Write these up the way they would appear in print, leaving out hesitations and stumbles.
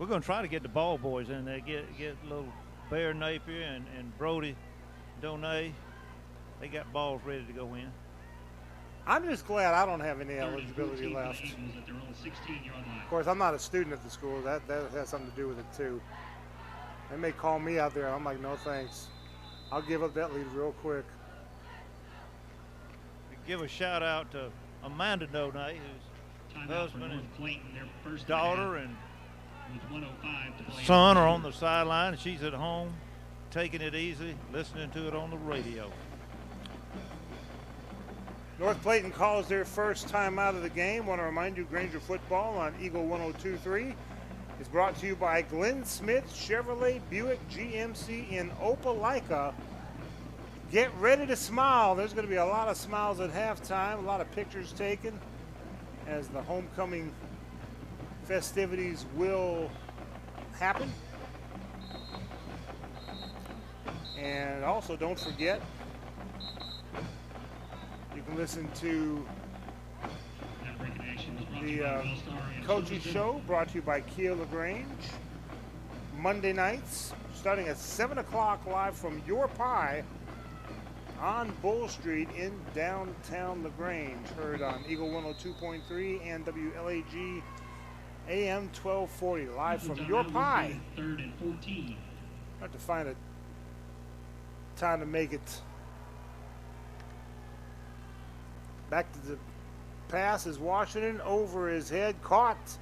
going to try to get the ball boys in there. Get little Bear Napier and Brody Donay. They got balls ready to go in. I'm just glad I don't have any eligibility left. Of course, I'm not a student at the school. That has something to do with it, too. They may call me out there. I'm like, no thanks. I'll give up that lead real quick. Give a shout out to Amanda Donay, whose husband and daughter and son are on the sideline. She's at home, taking it easy, listening to it on the radio. North Clayton calls their first time out of the game. Want to remind you, Granger football on Eagle 102.3 is brought to you by Glenn Smith Chevrolet Buick GMC in Opelika. Get ready to smile. There's going to be a lot of smiles at halftime, a lot of pictures taken as the homecoming festivities will happen. And also, don't forget, you can listen to the Coaches Show brought to you by LaGrange. Monday nights, starting at 7 o'clock live from Your Pie on Bull Street in downtown LaGrange. Heard on Eagle 102.3 and WLAG AM 1240. Live from Your Pie. Third and 14. Have to find a time to make it. Back to the pass is Washington over his head. Caught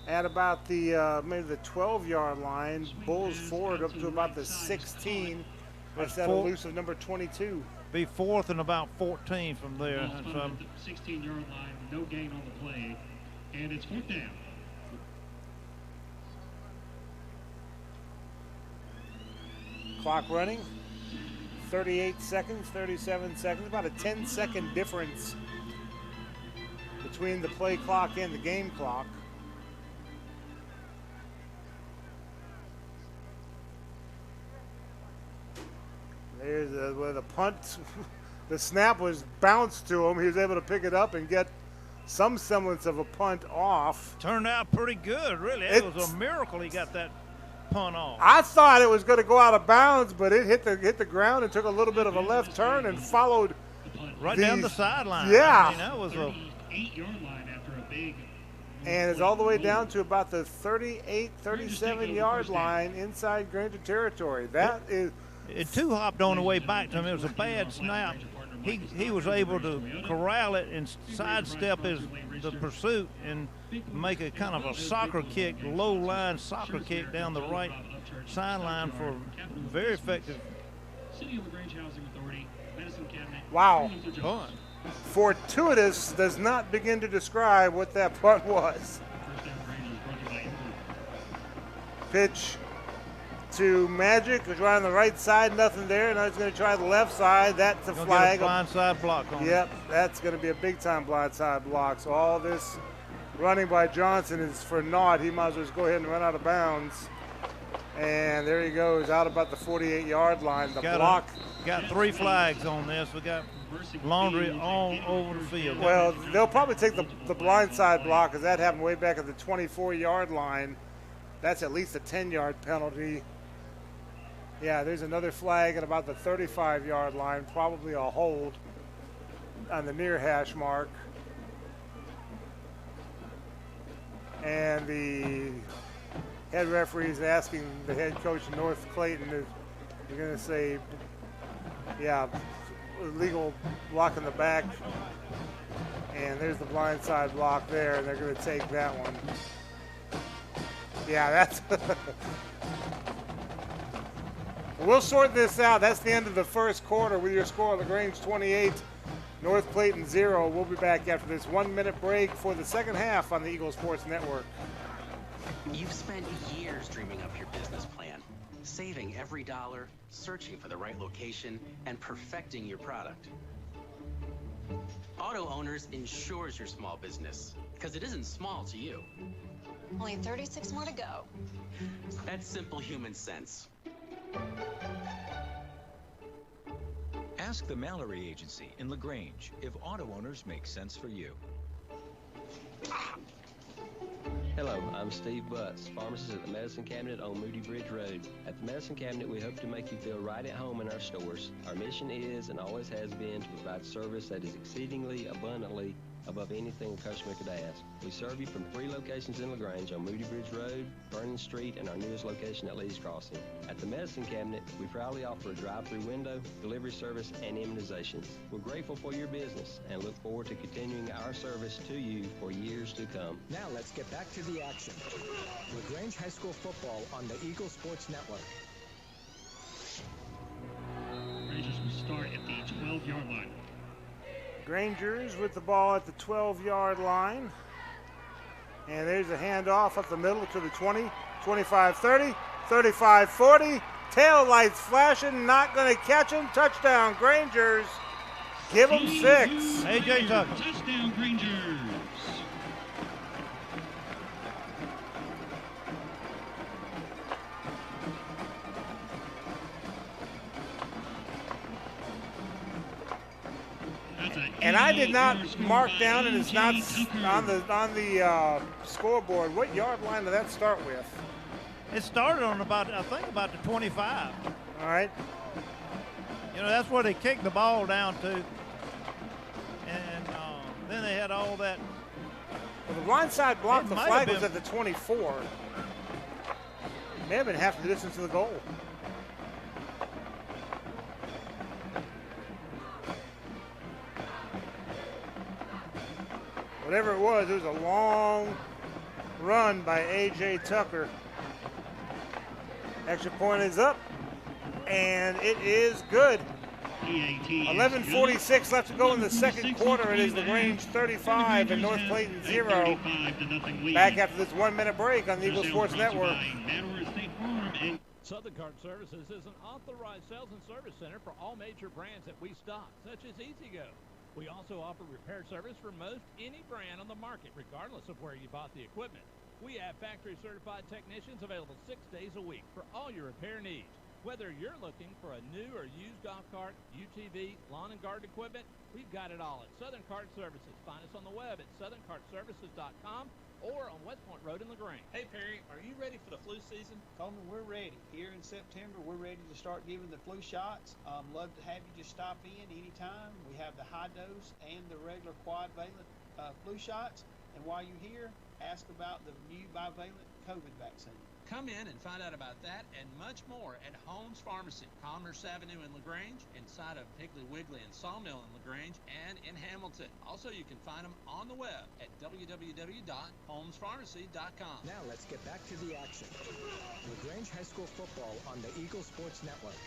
at about the maybe the 12-yard line. Bulls forward up to about the 16. That's that elusive number 22. Be fourth and about 14 from there. At the 16-yard line, no gain on the play, and it's fourth down. Clock running. 38 seconds, 37 seconds, about a 10-second difference between the play clock and the game clock. There's where the punt, the snap was bounced to him. He was able to pick it up and get some semblance of a punt off. Turned out pretty good, really. It was a miracle he got that punt off. I thought it was going to go out of bounds, but it hit the ground and took a little bit of a left turn and followed right down the sideline. Yeah. I mean, that was a 8-yard line after a big. And it's all the way down to about the 38, 37-yard line inside Granger territory. That is. It two-hopped on the way back to him. It was a bad snap. He was able to corral it and sidestep the pursuit and make a kind of a soccer kick, low-line soccer kick down the right sideline for very effective. City of LaGrange Housing Authority, Medicine Cabinet. Wow. Punt. Fortuitous does not begin to describe what that punt was. Pitch to Magic, who's right on the right side, nothing there. Now he's going to try the left side. That's a flag. Blindside block on Yep, that's going to be a big-time blindside block. So all this running by Johnson is for naught. He might as well just go ahead and run out of bounds. And there he goes, out about the 48-yard line. The block. Got 3 flags on this. We got laundry all over the field. Well, they'll probably take the blindside block, because that happened way back at the 24-yard line. That's at least a 10-yard penalty. Yeah, there's another flag at about the 35-yard line, probably a hold on the near hash mark. And the head referee is asking the head coach of North Clayton, they're going to say, yeah, illegal block in the back. And there's the blindside block there, and they're going to take that one. Yeah, that's... We'll sort this out. That's the end of the first quarter with your score, LaGrange 28, North Clayton 0. We'll be back after this 1-minute break for the second half on the Eagle Sports Network. You've spent years dreaming up your business plan, saving every dollar, searching for the right location, and perfecting your product. Auto Owners insures your small business, because it isn't small to you. Only 36 more to go. That's simple human sense. Ask the Mallory Agency in LaGrange if auto owners make sense for you. Hello, I'm Steve Butts, pharmacist at the Medicine Cabinet on Moody Bridge Road. At the Medicine Cabinet, we hope to make you feel right at home in our stores. Our mission is and always has been to provide service that is exceedingly abundantly above anything a customer could ask. We serve you from 3 locations in LaGrange on Moody Bridge Road, Vernon Street, and our newest location at Lee's Crossing. At the Medicine Cabinet, we proudly offer a drive-through window, delivery service, and immunizations. We're grateful for your business and look forward to continuing our service to you for years to come. Now let's get back to the action. LaGrange High School football on the Eagle Sports Network. Rangers will start at the 12-yard line. Grangers with the ball at the 12-yard line. And there's a handoff up the middle to the 20, 25-30, 35-40. Tail lights flashing, not going to catch him. Touchdown, Grangers. Give them 6. A.J. Tucker. Touchdown, Rangers. And I did not mark down, and it's not on the scoreboard. What yard line did that start with? It started on about the 25. All right. You know, that's where they kicked the ball down to. And then they had all that. Well, the blindside block, It the might flag have was been- at the 24. May have been half the distance to the goal. Whatever it was a long run by A.J. Tucker. Extra point is up, and it is good. 11:46 left to go in the second quarter. It is LaGrange 35 and North Clayton 0. Back after this 1-minute break on the Eagle Sports Network. Southern Card Services is an authorized sales and service center for all major brands that we stock, such as EasyGo. We also offer repair service for most any brand on the market, regardless of where you bought the equipment. We have factory-certified technicians available 6 days a week for all your repair needs. Whether you're looking for a new or used golf cart, UTV, lawn and garden equipment, we've got it all at Southern Card Services. Find us on the web at southerncartservices.com or on West Point Road in LaGrange. Hey Perry, are you ready for the flu season? Coleman, we're ready. Here in September, we're ready to start giving the flu shots. Love to have you just stop in anytime. We have the high dose and the regular quadvalent flu shots. And while you're here, ask about the new bivalent COVID vaccine. Come in and find out about that and much more at Holmes Pharmacy, Commerce Avenue in LaGrange, inside of Piggly Wiggly and Sawmill in LaGrange, and in Hamilton. Also, you can find them on the web at www.holmespharmacy.com. Now let's get back to the action. LaGrange High School football on the Eagle Sports Network.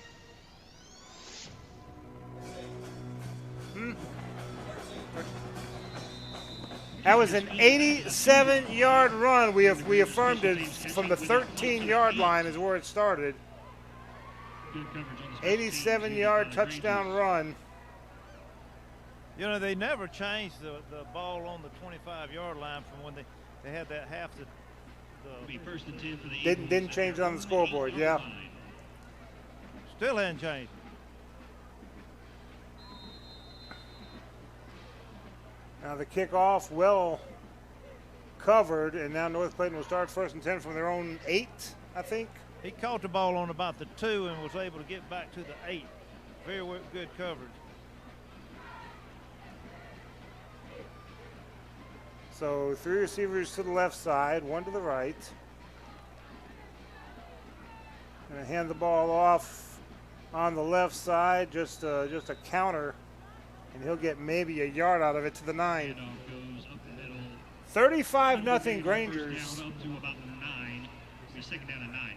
That was an 87-yard run. We affirmed it from the 13-yard line is where it started. 87-yard touchdown run. You know, they never changed the ball on the 25-yard line from when they had that half the First and 10 for the didn't change it on the scoreboard, yeah. Still hadn't changed. Now the kickoff well covered, and now North Clayton will start first and 10 from their own 8, I think. He caught the ball on about the 2 and was able to get back to the 8. Very good coverage. So 3 receivers to the left side, 1 to the right. Gonna hand the ball off on the left side, just a counter, and he'll get maybe a yard out of it to the 9. 35-0 Grangers. Up to about the 9. You're second down at 9.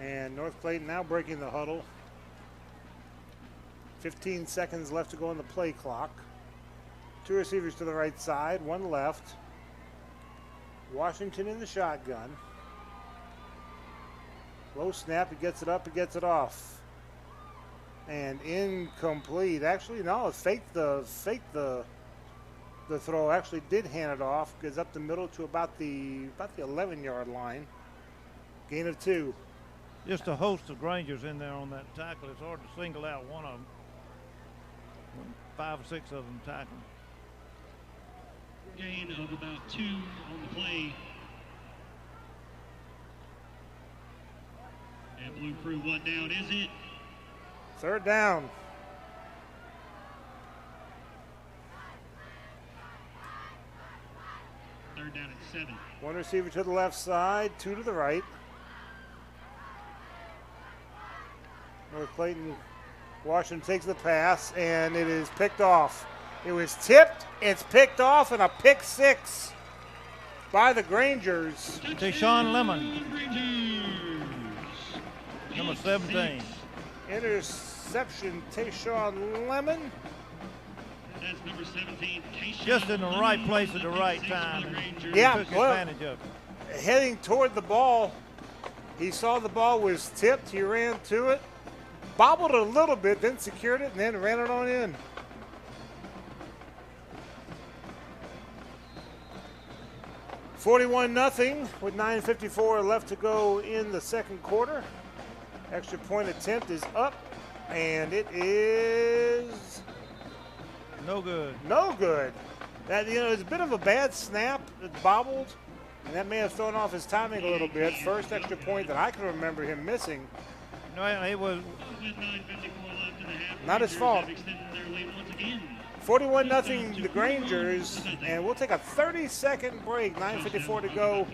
And North Clayton now breaking the huddle. 15 seconds left to go on the play clock. 2 receivers to the right side, 1 left. Washington in the shotgun. Low snap, he gets it up, he gets it off. And incomplete. Actually, no, it faked the throw. Actually did hand it off. Goes up the middle to about the 11-yard line. Gain of 2. Just a host of Grangers in there on that tackle. It's hard to single out one of them. 5 or 6 of them tackling. Gain of about 2 on the play. And Blue Crew, what down is it? 3rd down. Third down at 7. 1 receiver to the left side, 2 to the right. North Clayton, Washington takes the pass, and it is picked off. It was tipped, it's picked off, and a pick 6 by the Grangers. Tayshawn Lemon, number 17. Interception, Tayshawn Lemon. That's number 17, Tayshawn. Just in the right place at the right time. Yeah, Took advantage of it. Heading toward the ball, he saw the ball was tipped. He ran to it, bobbled it a little bit, then secured it, and then ran it on in. (41-0) with 9:54 left to go in the second quarter. Extra point attempt is up, and it is no good. No good. That, you know, it's a bit of a bad snap. It bobbled, and that may have thrown off his timing a little bit. First extra point that I can remember him missing. No, it was not his fault. 41-0 the Grangers, and we'll take a 30-second break. 9:54 to go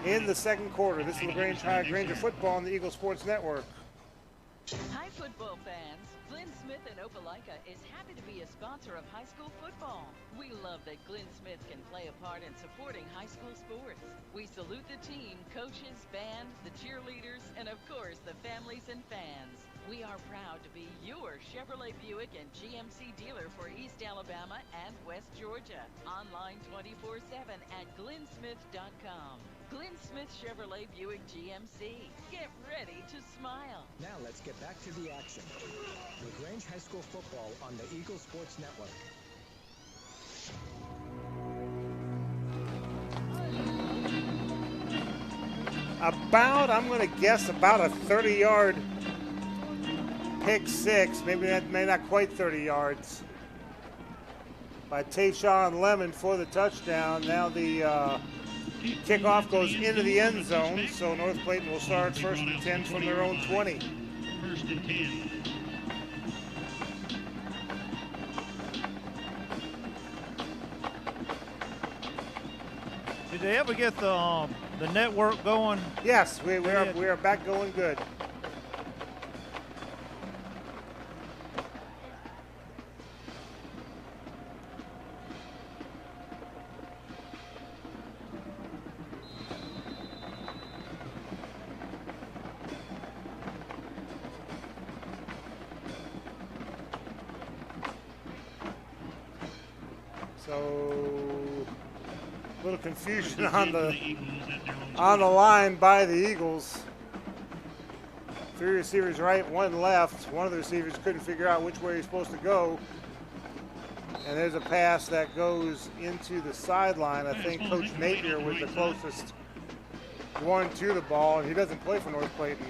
in the second quarter. This is LaGrange High Granger football on the Eagle Sports Network. Hi, football fans. Glenn Smith in Opelika is happy to be a sponsor of high school football. We love that Glenn Smith can play a part in supporting high school sports. We salute the team, coaches, band, the cheerleaders, and of course the families and fans. We are proud to be your Chevrolet Buick and GMC dealer for East Alabama and West Georgia. Online 24/7 at glennsmith.com. Glenn Smith Chevrolet Buick GMC. Get ready to smile. Now let's get back to the action. LaGrange High School football on the Eagle Sports Network. I'm going to guess about a 30-yard pick 6. Maybe not quite 30 yards. By Tayshawn Lemon for the touchdown. Now the kickoff goes into the end zone, so North Clayton will start 1st and 10 from their own 20. 1st and 10. Did they ever get the network going? Yes, we are back going good. Confusion on the line by the Eagles. 3 receivers right, 1 left. One of the receivers couldn't figure out which way he's supposed to go. And there's a pass that goes into the sideline. I think Coach Napier was the closest one to the ball, and he doesn't play for North Clayton.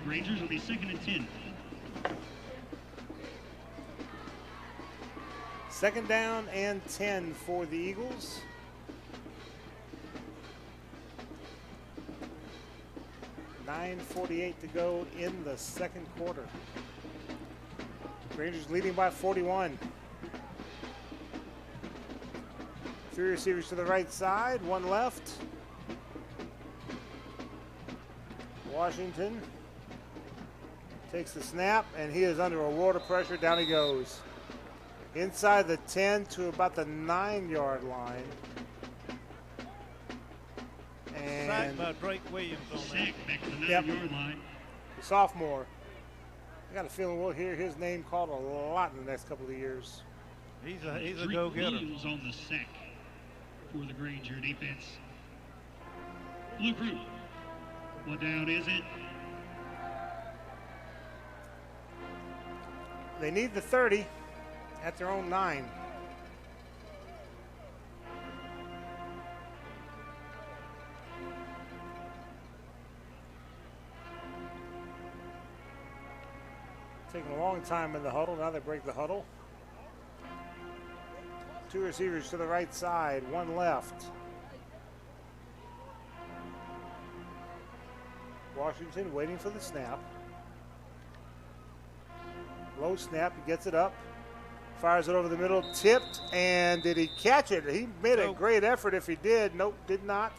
Rangers will be 2nd and 10. 2nd down and 10 for the Eagles. (9:48 to go in the second quarter. Rangers leading by 41. 3 receivers to the right side, 1 left. Washington takes the snap, and he is under a world of pressure. Down he goes. Inside the 10 to about the 9-yard line. And sacked by Drake Williams on that. Back to the 9-yard line. The sophomore. I got a feeling we'll hear his name called a lot in the next couple of years. He's a go-getter. Williams on the sack. for the Granger defense. Blue crew, what down is it? They need the 30 at their own 9. Taking a long time in the huddle. Now they break the huddle. 2 receivers to the right side, 1 left. Washington waiting for the snap. Low snap, he gets it up. Fires it over the middle, tipped, and did he catch it? He made a great effort if he did. Nope, did not.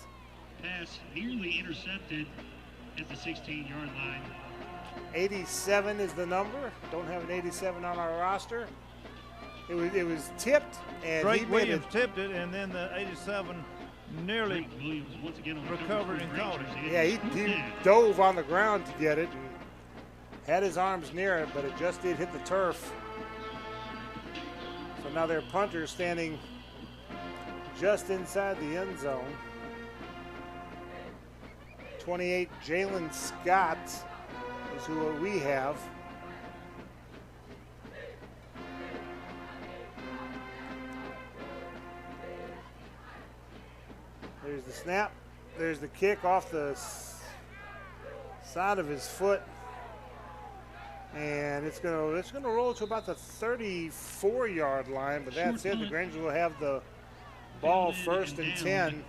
Pass nearly intercepted at the 16-yard line. 87 is the number. Don't have an 87 on our roster. It was tipped, and Drake he made Williams it. tipped it, and then the 87 nearly once again on recovered and caught it. Yeah, he dove on the ground to get it and had his arms near it, but it just did hit the turf. So now their punter standing just inside the end zone. 28, Jalen Scott is who we have. There's the snap. There's the kick off the side of his foot. And it's gonna roll to about the 34-yard line, but that's it. The Grangers will have the ball first and 10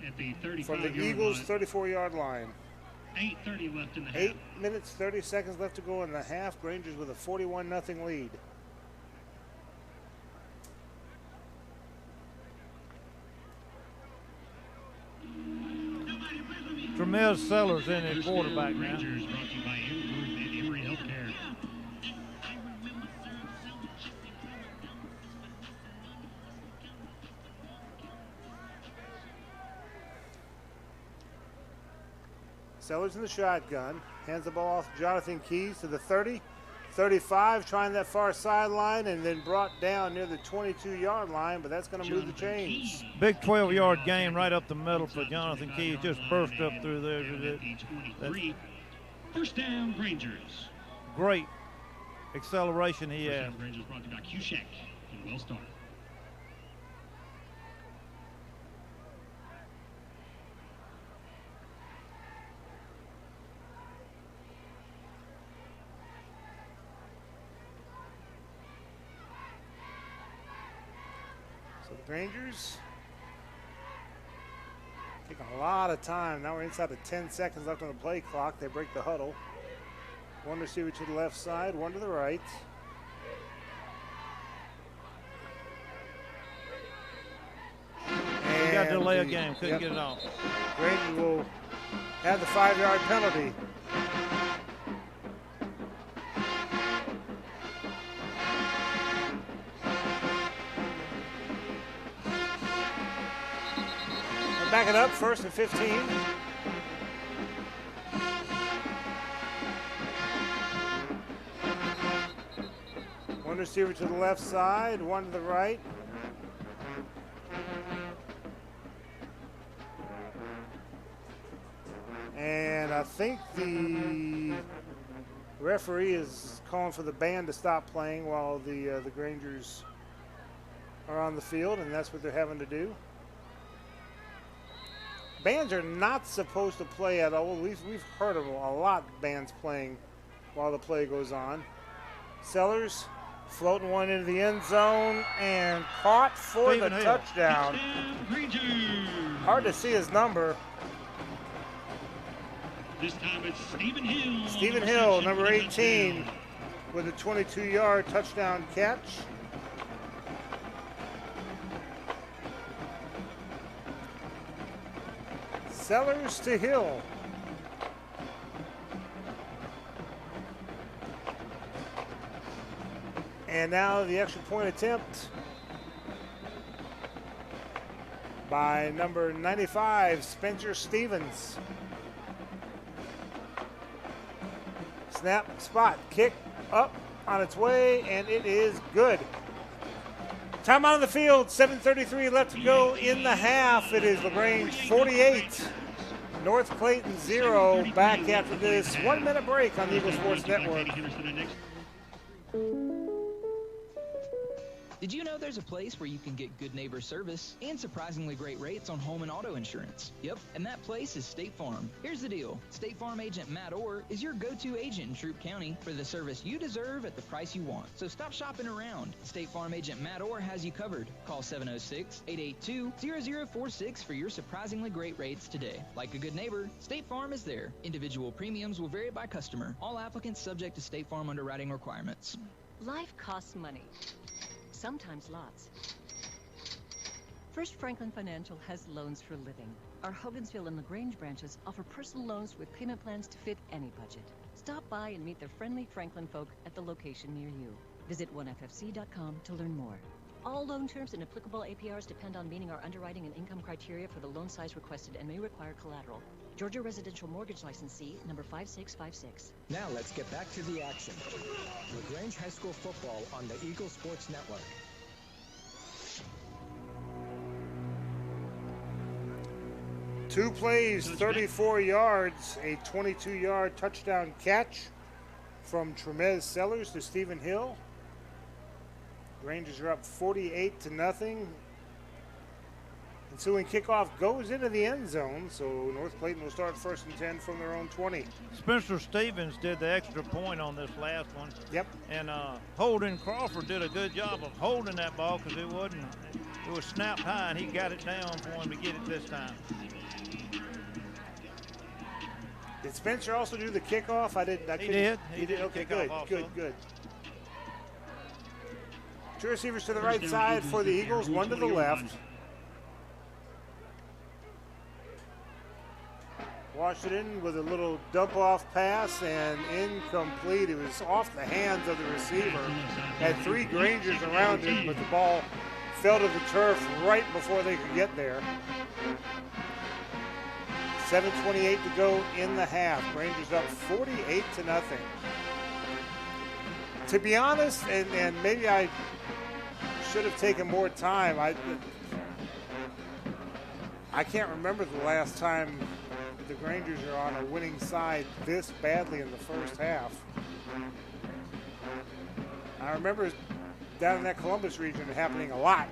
at the 35 from the Eagles' 34-yard line. 8:30 left in the half. 8 minutes, 30 seconds left to go in the half. Grangers with a 41-0 lead. Tremez Sellers in at quarterback now. Rangers brought to you by Emory and Emory Healthcare. Sellers in the shotgun. Hands the ball off to Jonathan Keys to the 30. 35, trying that far sideline, and then brought down near the 22-yard line, but that's going to move the chains. Big 12-yard gain right up the middle for Jonathan Keys. Just burst up through there. First down, Rangers. Great acceleration he has. Rangers brought to you by Cushek and Wellstar. The Rangers taking a lot of time. Now we're inside of 10 seconds left on the play clock. They break the huddle. 1 receiver to the left side, 1 to the right. We got to delay a game. Couldn't get it off. Rangers will have the 5-yard penalty. Back it up, 1st and 15. One receiver to the left side, 1 to the right. And I think the referee is calling for the band to stop playing while the Grangers are on the field, and that's what they're having to do. Bands are not supposed to play at all. We've heard of a lot of bands playing while the play goes on. Sellers floating one into the end zone and caught for the touchdown. Hard to see his number. This time it's Stephen Hill. Stephen Hill, number 18, with a 22-yard touchdown catch. Sellers to Hill. And now the extra point attempt by number 95, Spencer Stevens. Snap, spot, kick, up on its way, and it is good. Time out on the field, 7:33 left to go in the half. It is LaGrange 48, North Clayton 0. Back after this 1-minute break on the Eagle Sports Network. Did you know there's a place where you can get good neighbor service and surprisingly great rates on home and auto insurance? Yep, and that place is State Farm. Here's the deal. State Farm agent Matt Orr is your go-to agent in Troup County for the service you deserve at the price you want. So stop shopping around. State Farm agent Matt Orr has you covered. Call 706-882-0046 for your surprisingly great rates today. Like a good neighbor, State Farm is there. Individual premiums will vary by customer. All applicants subject to State Farm underwriting requirements. Life costs money. Sometimes lots. First Franklin Financial has loans for living. Our Hogansville and LaGrange branches offer personal loans with payment plans to fit any budget. Stop by and meet the friendly Franklin folk at the location near you. Visit 1ffc.com to learn more. All loan terms and applicable APRs depend on meeting our underwriting and income criteria for the loan size requested and may require collateral. Georgia Residential Mortgage Licensee, number 5656. Now let's get back to the action. LaGrange High School football on the Eagle Sports Network. Two plays, 34 yards, a 22-yard touchdown catch from Tremez Sellers to Stephen Hill. Rangers are up 48-0. Ensuing kickoff goes into the end zone, so North Clayton will start 1st and 10 from their own 20. Spencer Stevens did the extra point on this last one. Yep. And Holden Crawford did a good job of holding that ball because it was snapped high, and he got it down for him to get it this time. Did Spencer also do the kickoff? He did. He did. Okay, good. Also. Good. Two receivers to the right side for the Eagles, one to the left. Washington with a little dump-off pass and incomplete. It was off the hands of the receiver. Had three Grangers around him, but the ball fell to the turf right before they could get there. 7:28 to go in the half. Rangers up 48-0. To be honest, and maybe I should have taken more time. I can't remember the last time the Grangers are on a winning side this badly in the first half. I remember down in that Columbus region it happening a lot.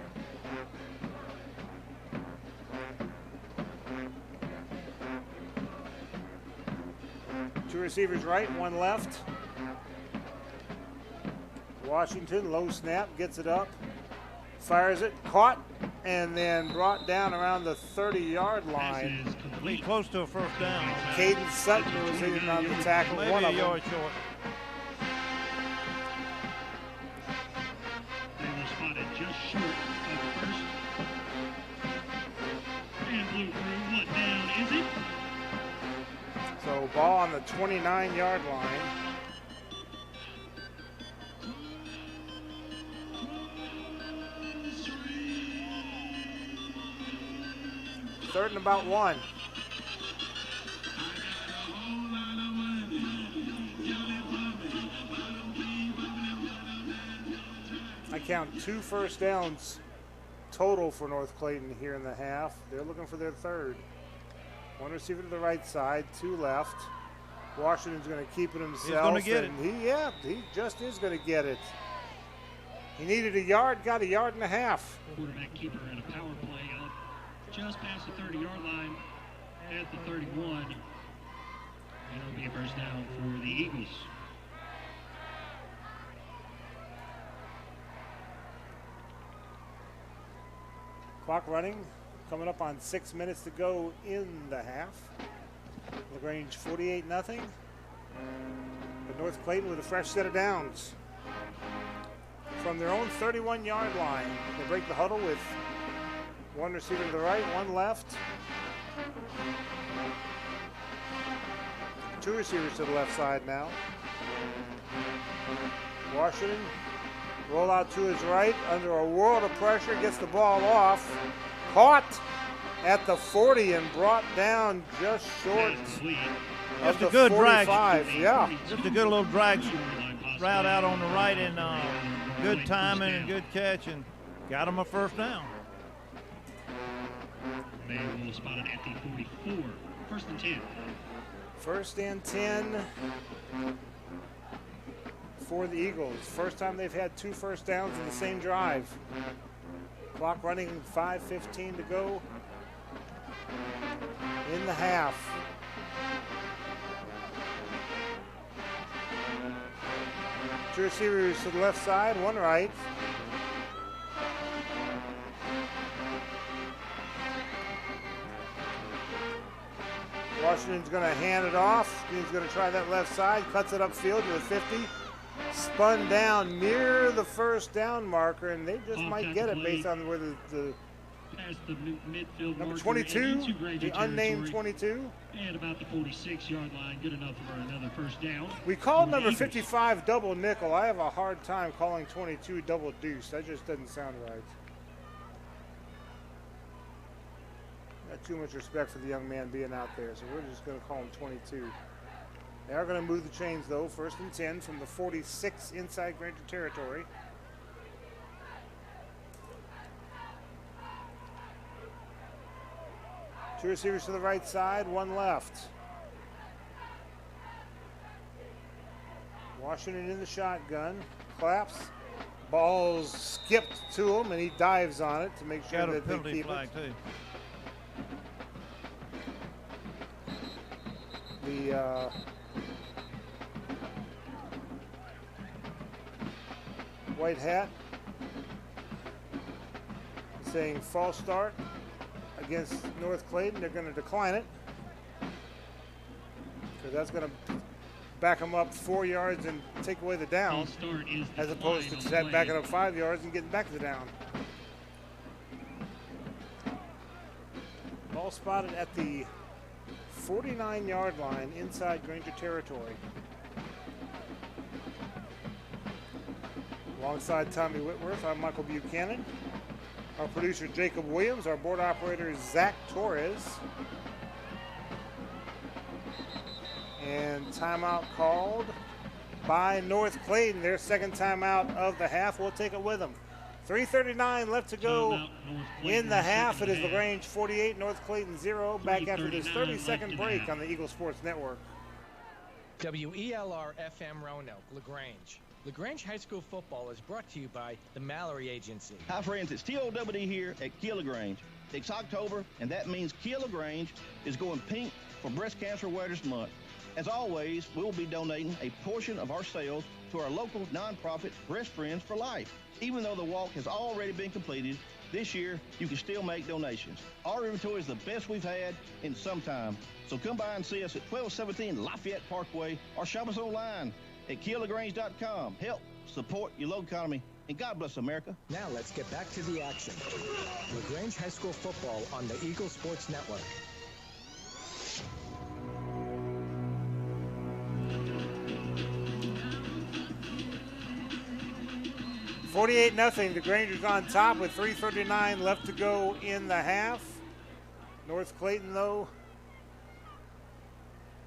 Two receivers right, one left. Washington, low snap, gets it up, fires it, caught, and then brought down around the 30-yard line. Close to a first down. Caden Sutton was in on the tackle. Maybe one of a them. yard short. They were spotted just short of the first. And blew through. What down is it? So ball on the 29-yard line. Third and about one. I count 2 first downs total for North Clayton here in the half. They're looking for their third. One receiver to the right side, 2 left. Washington's going to keep it himself. He's going to get it. He just is going to get it. He needed a yard, got a yard and a half. Quarterback keeper in a power play up just past the 30-yard line at the 31. And it'll be a first down for the Eagles. Clock running, coming up on 6 minutes to go in the half. LaGrange 48-0. But North Clayton with a fresh set of downs. From their own 31-yard line, they break the huddle with one receiver to the right, one left. 2 receivers to the left side now. Washington, roll out to his right, under a world of pressure, gets the ball off. Caught at the 40 and brought down just short of the 45. Yeah. Just a good little drag route out on the right, and good timing and good catch. And Got him a first down. They will spot it at the 44. First and 10. First and 10 for the Eagles. First time they've had 2 first downs in the same drive. Clock running, 5:15 to go in the half. Two receivers to the left side, one right. Washington's going to hand it off. He's going to try that left side, cuts it upfield to the 50. Spun down near the first down marker, and they just might get it based on where the past the midfield number marker 22, and the unnamed 22. And about the 46-yard line, good enough for another first down. We called number 55 double nickel. I have a hard time calling 22 double deuce. That just doesn't sound right. Got too much respect for the young man being out there, so we're just going to call him 22. They are going to move the chains, though. First and 10 from the 46 inside Granger territory. Two receivers to the right side, one left. Washington in the shotgun. Claps. Ball's skipped to him, and he dives on it to make sure that they keep it. Too. The white hat saying false start against North Clayton. They're going to decline it. So that's going to back them up 4 yards and take away the down, as opposed to backing up 5 yards and getting back to the down. Ball spotted at the 49-yard line inside Granger territory. Alongside Tommy Whitworth, I'm Michael Buchanan. Our producer, Jacob Williams. Our board operator, Zach Torres. And timeout called by North Clayton. Their second timeout of the half. We'll take it with them. 3:39 left to go in the half. It is LaGrange 48, North Clayton 0. Back after this 30-second break on the Eagle Sports Network. WELR FM Roanoke, LaGrange. LaGrange High School football is brought to you by the Mallory Agency. Hi friends, it's TOWD here at Kia LaGrange. It's October, and that means Kia LaGrange is going pink for Breast Cancer Awareness Month. As always, we will be donating a portion of our sales to our local nonprofit Breast Friends for Life. Even though the walk has already been completed, this year you can still make donations. Our inventory is the best we've had in some time. So come by and see us at 1217 Lafayette Parkway or shop us online at KiaLaGrange.com. Help support your local economy, and God bless America. Now let's get back to the action. LaGrange High School football on the Eagle Sports Network. $48-0. The Grangers on top with 3:39 left to go in the half. North Clayton, though,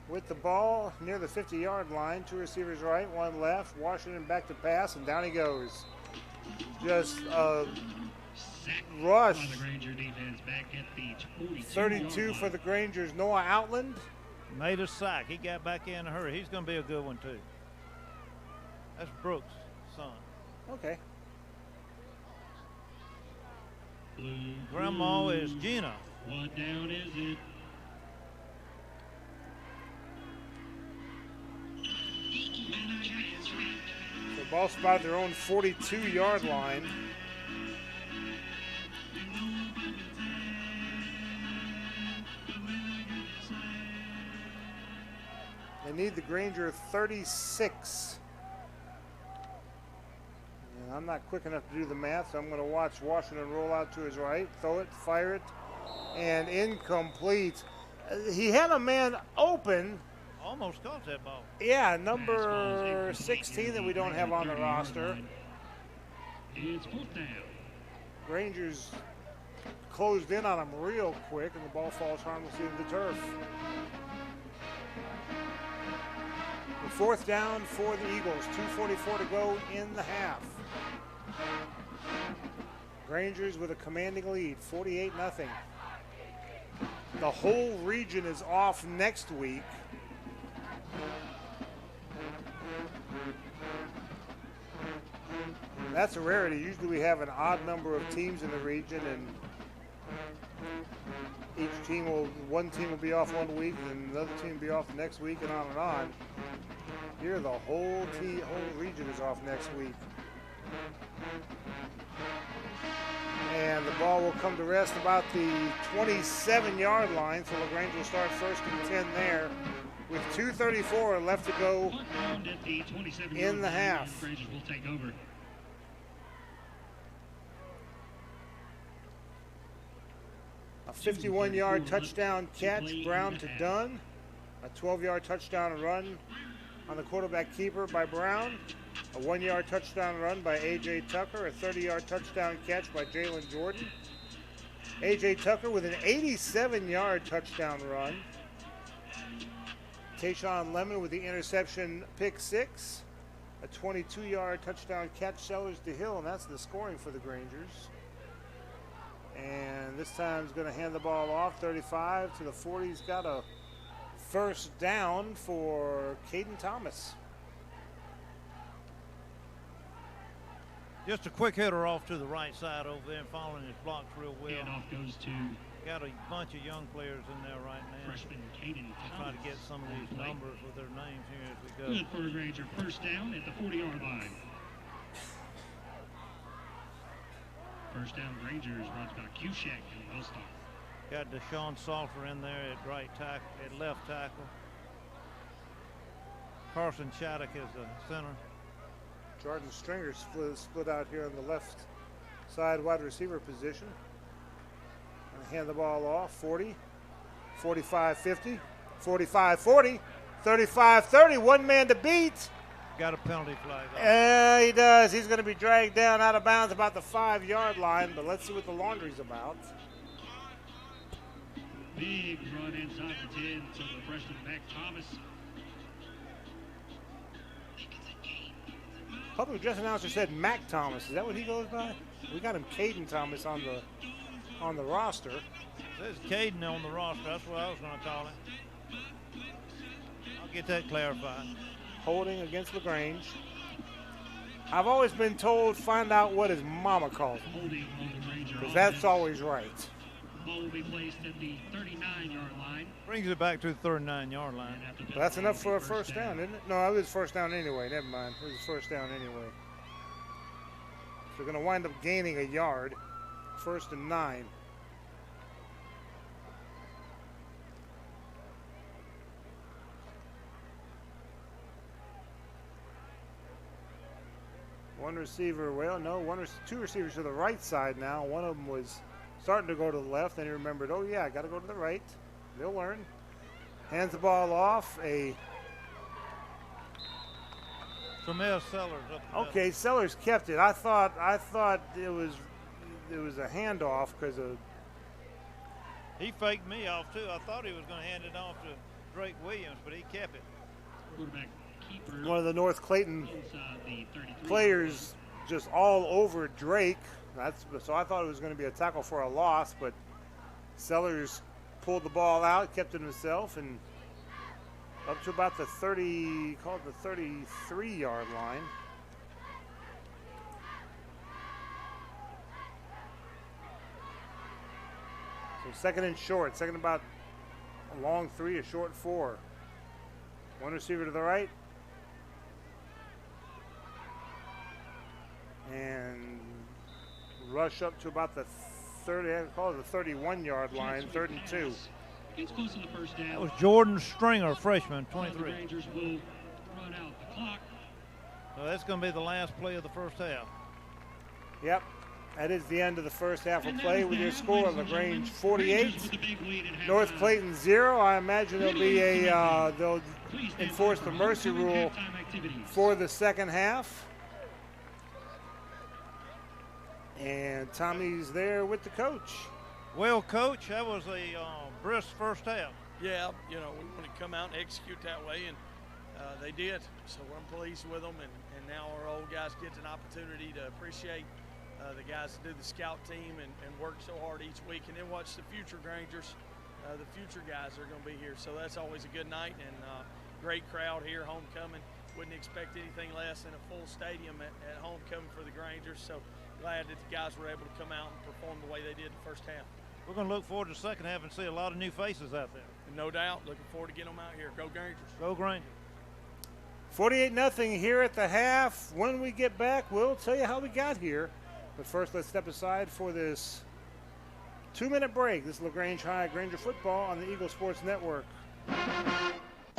with the ball near the 50-yard line. Two receivers right, one left. Washington back to pass, and down he goes. Just a rush. 32 for the Grangers. Noah Outland made a sack. He got back in a hurry. He's going to be a good one, too. That's Brooks' son. Okay. Grandma is Gina. What down is it? The ball spotted their own 42-yard line. They need the Granger 36. And I'm not quick enough to do the math, so I'm going to watch Washington roll out to his right, throw it, fire it, and incomplete. He had a man open. Almost caught that ball. Yeah, number 16 that we don't have on the roster. It's fourth down. Rangers closed in on him real quick, and the ball falls harmlessly to the turf. The fourth down for the Eagles. 2:44 to go in the half. Grangers with a commanding lead, 48-0. The whole region is off next week. That's a rarity. Usually we have an odd number of teams in the region, and one team will be off 1 week, and another team will be off the next week, and on and on. Here, the whole region is off next week. And the ball will come to rest about the 27-yard line, so LaGrange will start first and 10 there with 2:34 left to go in the half. Rangers will take over. A 51-yard touchdown catch, Brown to Dunn. A 12-yard touchdown run on the quarterback keeper by Brown. A 1-yard touchdown run by A.J. Tucker. A 30-yard touchdown catch by Jalen Jordan. A.J. Tucker with an 87-yard touchdown run. Tayshawn Lemon with the interception pick six. A 22-yard touchdown catch, Sellers to Hill, and that's the scoring for the Grangers. And this time he's going to hand the ball off, 35 to the 40. He's got a first down for Caden Thomas. Just a quick hitter off to the right side over there and following his blocks real well. Handoff goes to got a bunch of young players in there right now. freshman Caden Thomas. Try to get some of these numbers with their names here as we go. Good for a Granger. First down at the 40-yard line. First down Rangers, runs by Cushek and Wilstock. Got Deshaun Salter in there at right tackle, at left tackle. Carson Shattuck is the center. Jordan Stringer split out here on the left side wide receiver position. Gonna hand the ball off, 40, 45, 50, 45, 40, 35, 30, one man to beat. Got a penalty flag. Yeah, he does. He's going to be dragged down out of bounds about the 5-yard line, but let's see what the laundry's about. Big run inside the 10 to the freshman Mac Thomas. Public address announcer said Mac Thomas. Is that what he goes by? We got him Caden Thomas on the roster. It says Caden on the roster. That's what I was going to call it. I'll get that clarified. Holding against LaGrange. I've always been told find out what his mama calls him, because that's always right. Ball will be placed at the 39-yard line. Brings it back to the 39-yard line. But that's enough for a first down, isn't it? No, it was first down anyway. Never mind. It was first down anyway. So we're going to wind up gaining a yard. First and 9. One receiver, well, no, two receivers to the right side now. One of them was starting to go to the left, and he remembered, oh, yeah, I got to go to the right. They'll learn. Hands the ball off. Tremere Sellers up the Okay, middle. Sellers kept it. I thought it was a handoff because of. He faked me off too. I thought he was going to hand it off to Drake Williams, but he kept it. Quarterback keeper. One of the North Clayton players just all over Drake. So I thought it was going to be a tackle for a loss, but Sellers pulled the ball out, kept it himself, and up to about the 33-yard line. So second and short, second about a long 3, a short 4. One receiver to the right. And rush up to about the 31-yard line, 3rd and 2. Gets close to the first down. That was Jordan Stringer, freshman, 23. The Rangers will run out the clock. So that's going to be the last play of the first half. Yep, that is the end of the first half of play with your score. LaGrange 48, North Clayton 0. I imagine there'll be they'll enforce the mercy rule for the second half. And Tommy's there with the coach. Well, Coach, that was a brisk first half. Yeah, we want to come out and execute that way, and they did. So I'm pleased with them, and now our old guys get an opportunity to appreciate the guys that do the scout team and work so hard each week, and then watch the future Grangers, the future guys that are going to be here. So that's always a good night, and great crowd here, homecoming. Wouldn't expect anything less than a full stadium at homecoming for the Grangers. So glad that the guys were able to come out and perform the way they did the first half. We're going to look forward to the second half and see a lot of new faces out there. No doubt. Looking forward to getting them out here. Go Grangers. Go Grangers. 48-0 here at the half. When we get back, we'll tell you how we got here. But first, let's step aside for this 2-minute break. This is LaGrange High Granger football on the Eagle Sports Network.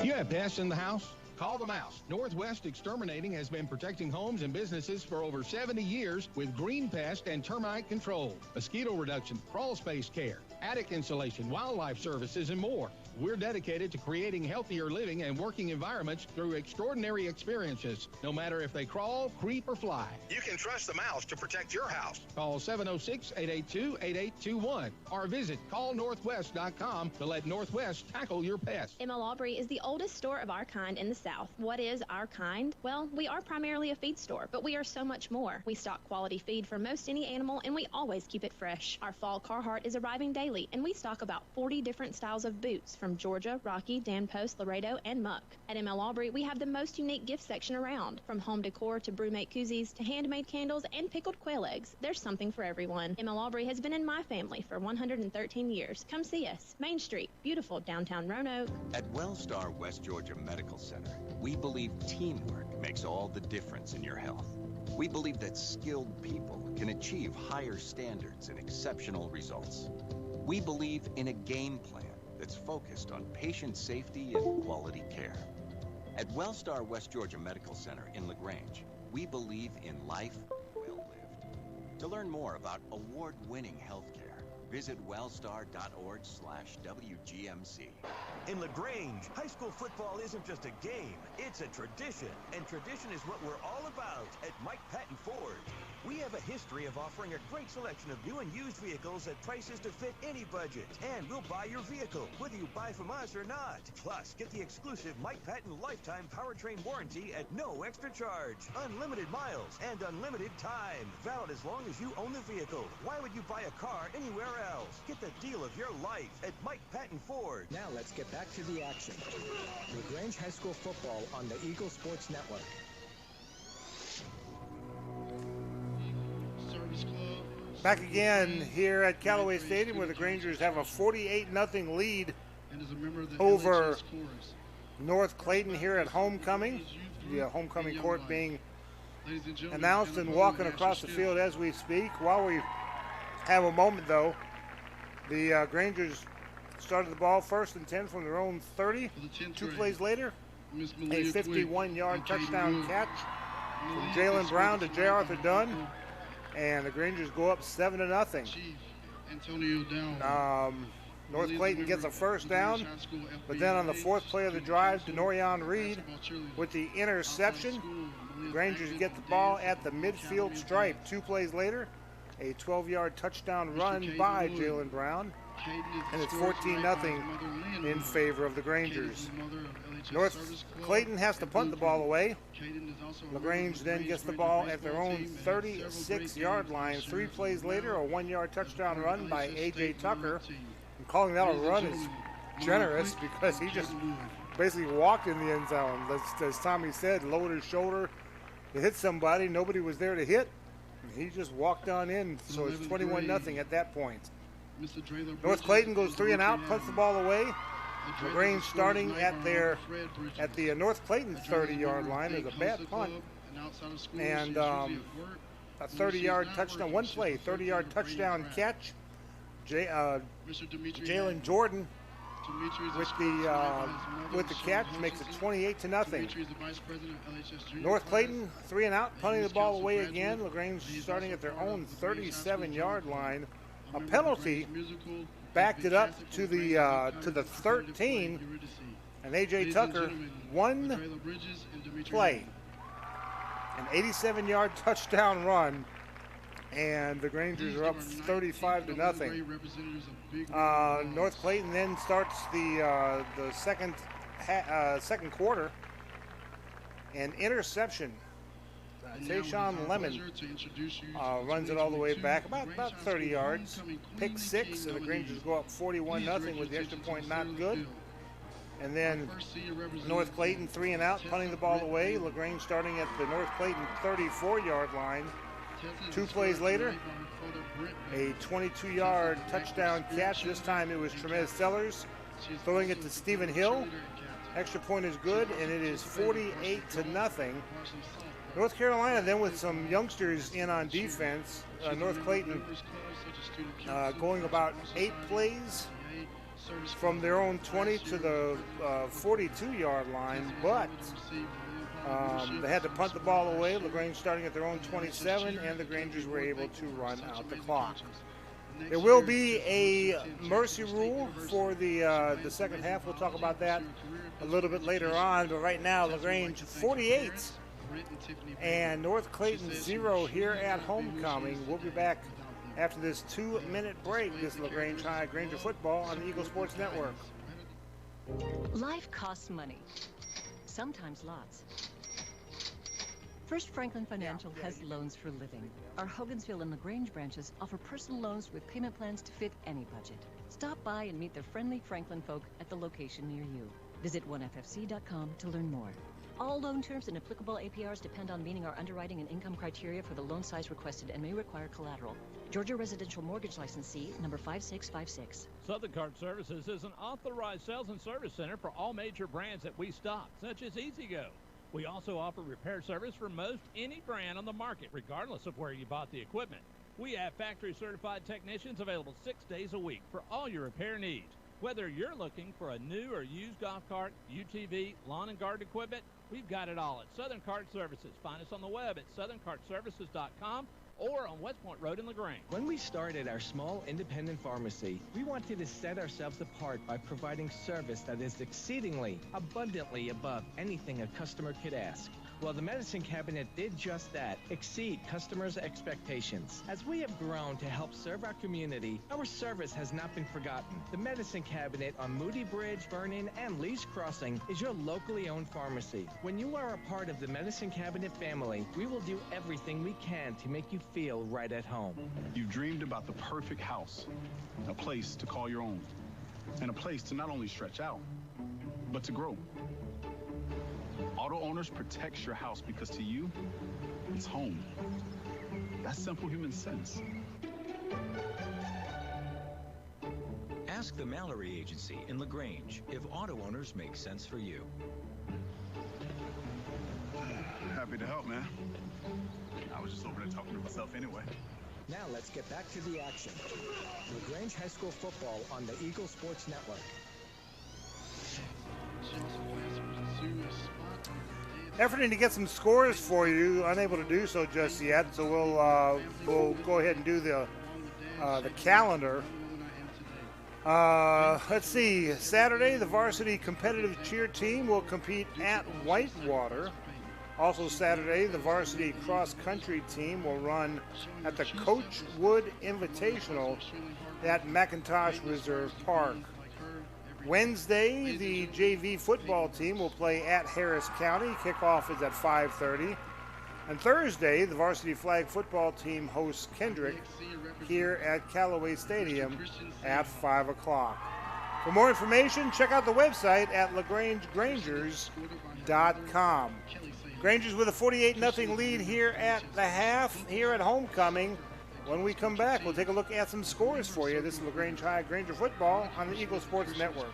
You have pests in the house? Call the Mouse. Northwest Exterminating has been protecting homes and businesses for over 70 years with green pest and termite control, mosquito reduction, crawl space care, attic insulation, wildlife services, and more. We're dedicated to creating healthier living and working environments through extraordinary experiences, no matter if they crawl, creep, or fly. You can trust the Mouse to protect your house. Call 706-882-8821 or visit callnorthwest.com to let Northwest tackle your pest. ML Aubrey is the oldest store of our kind in the South. What is our kind? Well, we are primarily a feed store, but we are so much more. We stock quality feed for most any animal, and we always keep it fresh. Our fall Carhartt is arriving daily, and we stock about 40 different styles of boots from Georgia, Rocky, Dan Post, Laredo, and Muck. At ML Aubrey, we have the most unique gift section around. From home decor to brewmate koozies to handmade candles and pickled quail eggs, there's something for everyone. ML Aubrey has been in my family for 113 years. Come see us. Main Street, beautiful downtown Roanoke. At Wellstar West Georgia Medical Center, we believe teamwork makes all the difference in your health. We believe that skilled people can achieve higher standards and exceptional results. We believe in a game plan that's focused on patient safety and quality care. At Wellstar West Georgia Medical Center in LaGrange, we believe in life well lived. To learn more about award-winning healthcare, visit wellstar.org/WGMC. In LaGrange, high school football isn't just a game, it's a tradition. And tradition is what we're all about at Mike Patton Ford. We have a history of offering a great selection of new and used vehicles at prices to fit any budget. And we'll buy your vehicle, whether you buy from us or not. Plus, get the exclusive Mike Patton lifetime powertrain warranty at no extra charge. Unlimited miles and unlimited time. Valid as long as you own the vehicle. Why would you buy a car anywhere else? Get the deal of your life at Mike Patton Ford. Now let's get back to the action. LaGrange High School football on the Eagle Sports Network. Back again here at Callaway Stadium, where the Grangers have a 48-0 lead over North Clayton here at homecoming. The homecoming court being announced and walking across the field as we speak. While we have a moment, though, the Grangers started the ball 1st and 10 from their own 30. 2 plays later, a 51-yard touchdown catch from Jalen Brown to J. Arthur Dunn. And the Grangers go up 7-0. North Clayton gets a first down, but then on the 4th play of the drive, Denorian Reed with the interception. Grangers get the ball at the midfield stripe. 2 plays later, a 12-yard touchdown run by Jalen Brown, and it's 14-0 in favor of the Grangers. North Clayton has to punt the ball away. LaGrange then gets the ball at their own 36-yard line. 3 plays later, a 1-yard touchdown run by A.J. Tucker. And calling that a run is generous because he just basically walked in the end zone. As Tommy said, lowered his shoulder to hit somebody. Nobody was there to hit. And he just walked on in, so it's 21-0 at that point. North Clayton goes 3 and out, punts the ball away. LaGrange starting at the North Clayton 30-yard line is a bad punt, and a 30-yard touchdown, 1 play, 30-yard touchdown catch. Jalen Jordan with the catch makes it 28-0. North Clayton 3 and out, punting the ball away again. LaGrange starting at their own 37-yard line. A penalty backed it up to the 13, and A.J. Tucker, 1 play, an 87-yard touchdown run, and the Grangers are up 35-0. North Clayton then starts the second quarter, an interception Tayshawn Lemon runs it all the way back, about 30 yards. Pick six, and the Grangers go up 41-0 with the extra point not good. And then North Clayton 3 and out, punting the ball away. LaGrange starting at the North Clayton 34-yard line. 2 plays later, a 22-yard touchdown catch. This time it was Tremez Sellers throwing it to Stephen Hill. Extra point is good, and it is 48-0. North Carolina then with some youngsters in on defense. North Clayton going about 8 plays from their own 20 to the 42-yard line, but they had to punt the ball away. LaGrange starting at their own 27, and the Grangers were able to run out the clock. There will be a mercy rule for the second half. We'll talk about that a little bit later on, but right now LaGrange 48 and North Clayton 0 here at homecoming. We'll be back after this 2-minute break. This is LaGrange High Granger football on the Eagle Sports Network. Life costs money, sometimes lots. First Franklin Financial has loans for living. Our Hogansville and LaGrange branches offer personal loans with payment plans to fit any budget. Stop by and meet the friendly Franklin folk at the location near you. Visit oneffc.com to learn more. All loan terms and applicable APRs depend on meeting our underwriting and income criteria for the loan size requested and may require collateral. Georgia Residential Mortgage Licensee number 5656. Southern Card Services is an authorized sales and service center for all major brands that we stock, such as EasyGo. We also offer repair service for most any brand on the market, regardless of where you bought the equipment. We have factory-certified technicians available 6 days a week for all your repair needs. Whether you're looking for a new or used golf cart, UTV, lawn and garden equipment, we've got it all at Southern Card Services. Find us on the web at southerncartservices.com or on West Point Road in LaGrange. When we started our small independent pharmacy, we wanted to set ourselves apart by providing service that is exceedingly, abundantly above anything a customer could ask. Well, the Medicine Cabinet did just that, exceed customers' expectations. As we have grown to help serve our community, our service has not been forgotten. The Medicine Cabinet on Moody Bridge, Vernon, and Lee's Crossing is your locally owned pharmacy. When you are a part of the Medicine Cabinet family, we will do everything we can to make you feel right at home. You've dreamed about the perfect house, a place to call your own, and a place to not only stretch out, but to grow. Auto Owners protects your house because to you, it's home. That's simple human sense. Ask the Mallory Agency in LaGrange if Auto Owners make sense for you. Happy to help, man. I was just over there talking to myself anyway. Now let's get back to the action. LaGrange High School football on the Eagle Sports Network. Efforting to get some scores for you, unable to do so just yet, so we'll go ahead and do the calendar. Let's see. Saturday, the varsity competitive cheer team will compete at Whitewater. Also Saturday, the varsity cross-country team will run at the Coach Wood Invitational at McIntosh Reserve Park. Wednesday, the JV football team will play at Harris County. Kickoff is at 5:30. And Thursday, the varsity flag football team hosts Kendrick here at Callaway Stadium at 5 o'clock. For more information, check out the website at LaGrangeGrangers.com. Grangers with a 48-0 lead here at the half, here at homecoming. When we come back, we'll take a look at some scores for you. This is LaGrange High Granger football on the Eagle Sports Network.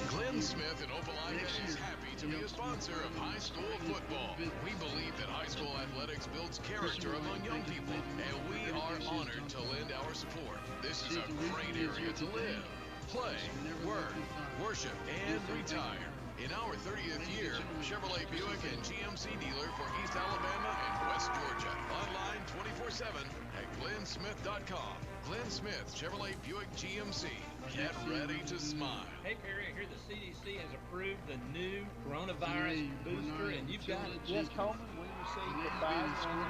Glenn Smith in Opelika is happy to be a sponsor of high school football. We believe that high school athletics builds character among young people, and we are honored to lend our support. This is a great area to live, play, work, worship, and retire. In our 30th year, Chevrolet Buick and GMC dealer for East Alabama and West Georgia. Online 24/7 at glennsmith.com. Glenn Smith, Chevrolet Buick GMC. Get ready to smile. Hey, Perry, I hear the CDC has approved the new coronavirus booster, and you've got it. Yes, Coleman, we received the Pfizer and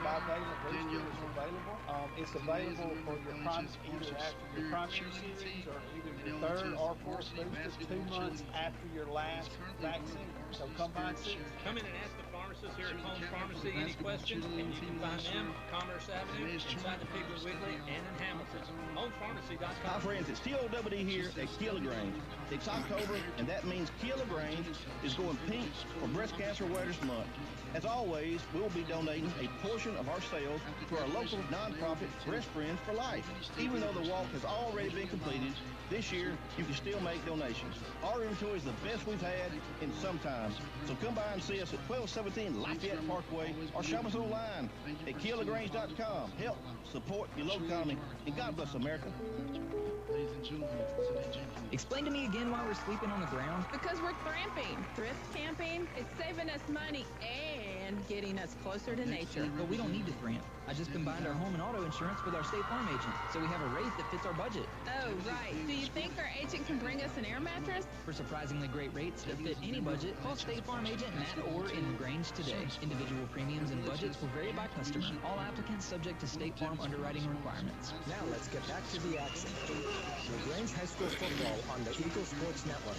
bivalent booster is available. It's available for your either after your primary series or either your third or fourth booster 2 months after your last vaccine. So come by and see us. Come in and ask the pharmacist Services here at Home Pharmacy. Any questions? And you can find them on Commerce Avenue, inside the Piggly Wiggly, and in Hamilton. HomePharmacy.com. Hi friends, it's TOWD here at LaGrange. It's October, and that means LaGrange is going pink for Breast Cancer Awareness Month. As always, we will be donating a portion of our sales to our local nonprofit Breast Friends for Life. Even though the walk has already been completed, this year you can still make donations. Our inventory is the best we've had in some time. So come by and see us at 1217 Lafayette Parkway or shop us online at LaGrange.com. Help support your local economy, and God bless America. Explain to me again why we're sleeping on the ground. Because we're thrimping. Thrift camping is saving us money and getting us closer to nature. But we don't need to thrimp. I just combined our home and auto insurance with our State Farm agent, so we have a rate that fits our budget. Oh, right. Do you think our agent can bring us an air mattress? For surprisingly great rates that fit any budget, call State Farm agent Matt Orr in LaGrange today. Individual premiums and budgets will vary by customer. All applicants subject to State Farm underwriting requirements. Now let's get back to the action. LaGrange High School football on the Eagle Sports Network.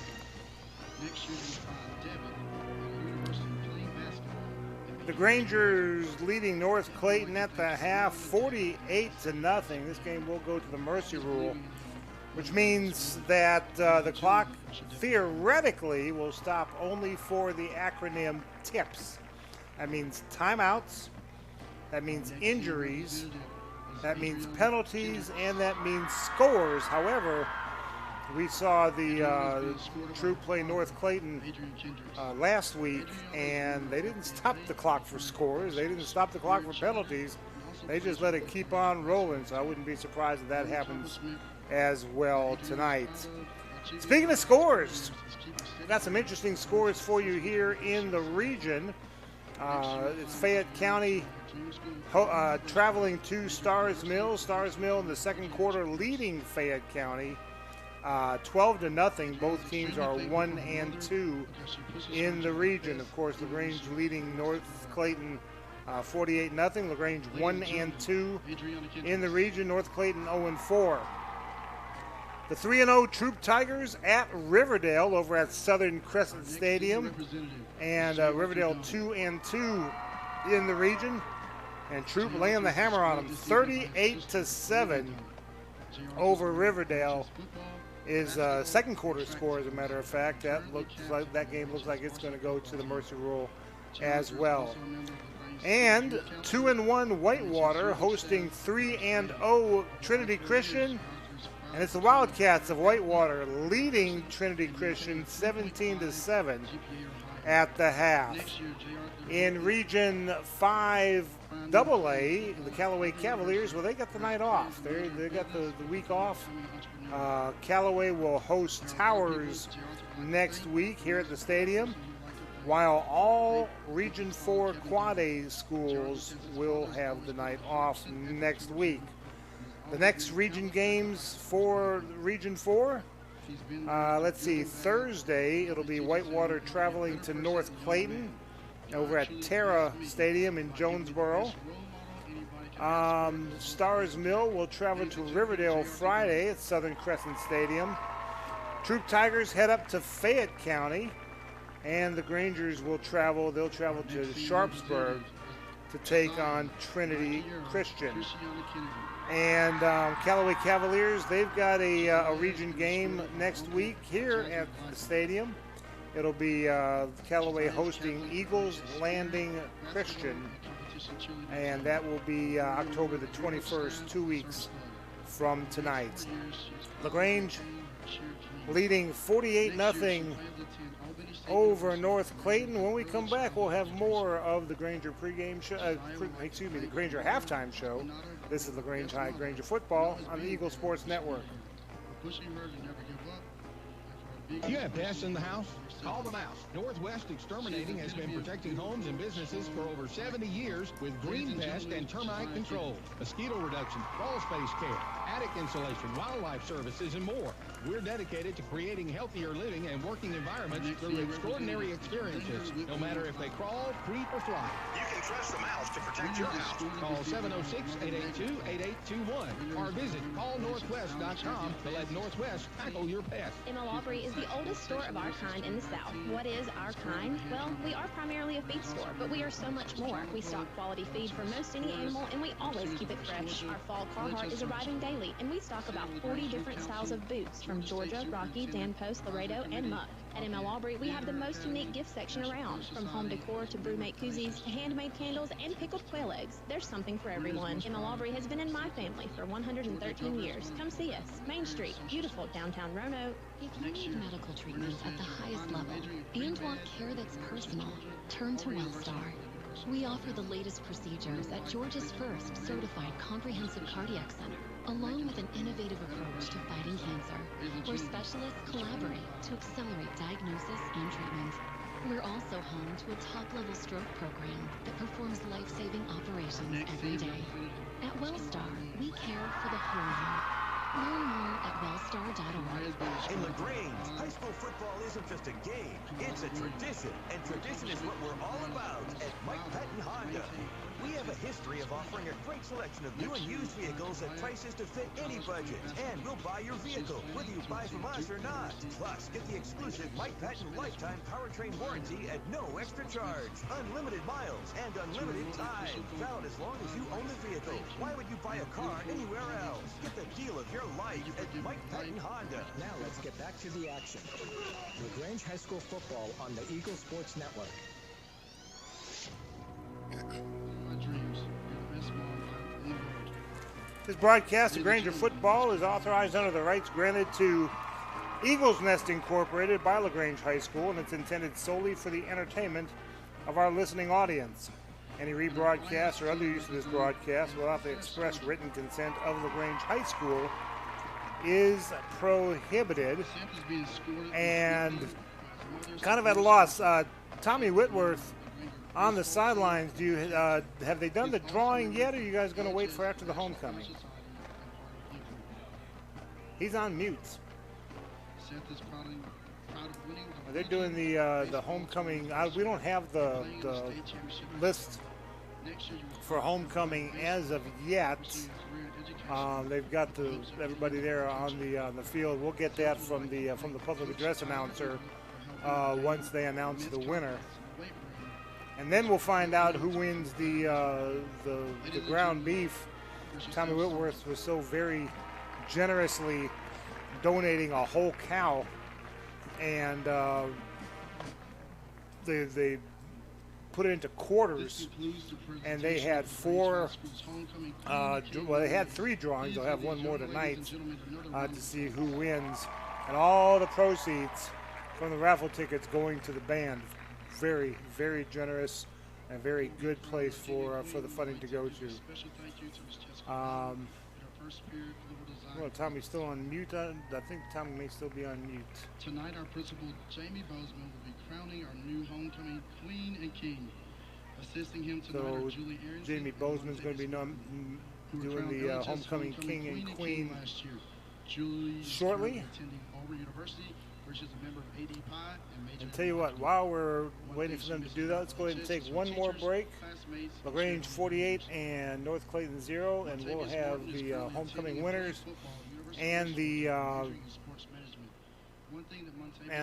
The Grangers leading North Clayton at the half, 48-0. This game will go to the mercy rule, which means that the clock theoretically will stop only for the acronym TIPS. That means timeouts, that means injuries, that means penalties, and that means scores. However, we saw the Troop play North Clayton last week, and they didn't stop the clock for scores. They didn't stop the clock for penalties. They just let it keep on rolling, so I wouldn't be surprised if that happens as well tonight. Speaking of scores, we've got some interesting scores for you here in the region. It's Fayette County traveling to Starrs Mill. Starrs Mill in the second quarter leading Fayette County 12-0. Both teams are 1-2 in the region. Of course, LaGrange leading North Clayton 48-0. LaGrange 1-2 in the region. North Clayton 0-4. The 3-0 Troop Tigers at Riverdale over at Southern Crescent Stadium, and Riverdale 2-2 in the region, and Troop laying the hammer on them, 38-7 over Riverdale. Is second quarter score, as a matter of fact. That game looks like it's going to go to the mercy rule as well. And 2-1 Whitewater hosting 3-0 Trinity Christian, and it's the Wildcats of Whitewater leading Trinity Christian 17-7 at the half. In Region 5 AA, the Callaway Cavaliers, well, they got the night off. They got the week off. Callaway will host Towers next week here at the stadium, while all Region 4 Quad A schools will have the night off next week. The next region games for Region 4, let's see, Thursday it'll be Whitewater traveling to North Clayton over at Terra Stadium in Jonesboro. Starrs Mill will travel to Riverdale Friday at Southern Crescent Stadium. Troop Tigers head up to Fayette County, and the Grangers will travel. They'll travel to Sharpsburg to take on Trinity Christian. And Callaway Cavaliers, they've got a region game next week here at the stadium. It'll be Callaway hosting Eagles Landing Christian, and that will be October the 21st, 2 weeks from tonight. LaGrange leading 48-0 over North Clayton. When we come back, we'll have more of the Granger pregame show, the Granger halftime show. This is LaGrange High Granger football on the Eagle Sports Network. You have pests in the house? Call the mouse. Northwest Exterminating has been protecting homes and businesses for over 70 years with green pest and termite control, mosquito reduction, crawl space care, attic insulation, wildlife services, and more. We're dedicated to creating healthier living and working environments through extraordinary experiences, no matter if they crawl, creep, or fly. You can Trust the mouse to protect your house. Call 706-882-8821 or visit callnorthwest.com to let Northwest tackle your pest. ML Aubrey is the oldest store of our kind in the South. What is our kind? Well, we are primarily a feed store, but we are so much more. We stock quality feed for most any animal, and we always keep it fresh. Our fall Carhartt is arriving daily, and we stock about 40 different styles of boots from Georgia, Rocky, Dan Post, Laredo, and Muck. At ML Aubrey, we have the most unique gift section around. From home decor to brewmate koozies to handmade candles and pickled quail eggs, there's something for everyone. ML Aubrey has been in my family for 113 years. Come see us. Main Street, beautiful downtown Roanoke. If you need medical treatment at the highest level and want care that's personal, turn to WellStar. We offer the latest procedures at Georgia's first certified comprehensive cardiac center, along with an innovative approach to fighting cancer, where specialists collaborate to accelerate diagnosis and treatment. We're also home to a top-level stroke program that performs life-saving operations every day. At WellStar, we care for the whole you. Learn more at wellstar.org. In LaGrange, high school football isn't just a game, it's a tradition. And tradition is what we're all about at Mike Patton Honda. We have a history of offering a great selection of new and used vehicles at prices to fit any budget. And we'll buy your vehicle, whether you buy from us or not. Plus, get the exclusive Mike Patton lifetime powertrain warranty at no extra charge. Unlimited miles and unlimited time. Valid as long as you own the vehicle. Why would you buy a car anywhere else? Get the deal of your life at Mike Patton Honda. Now let's get back to the action. LaGrange High School football on the Eagle Sports Network. This broadcast of Granger football is authorized under the rights granted to Eagles Nest Incorporated by LaGrange High School, and it's intended solely for the entertainment of our listening audience. Any rebroadcast or other use of this broadcast without the express written consent of LaGrange High School is prohibited. And kind of at a loss, Tommy Whitworth on the sidelines, do you have they done the drawing yet, or are you guys going to wait for after the homecoming? He's on mute. They're doing the homecoming. We don't have the list for homecoming as of yet. They've got everybody there on the field. We'll get that from the public address announcer once they announce the winner. And then we'll find out who wins the ground beef. Tommy Whitworth was so very generously donating a whole cow, and they put it into quarters, and they had they had 3 drawings. They'll have one more tonight to see who wins, and all the proceeds from the raffle tickets going to the band. Very, very generous and very good place for the funding to go to. Well, Tommy's still on mute. I think Tommy may still be on mute. Tonight, our principal, Jamie Bozeman, will be crowning our new homecoming queen and king. Assisting him tonight are Julie Aaron. Jamie Bozeman's going to be doing the homecoming king and queen shortly. Attending Auburn University, where she's a member of AD Pi and tell you what, while we're waiting for them to do that, let's go ahead and take one more break. LaGrange 48 and North Clayton 0, and we'll have the homecoming winners and the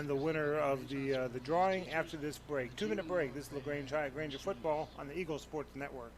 winner of the drawing after this break. 2-minute break. This is LaGrange High Granger football on the Eagle Sports Network.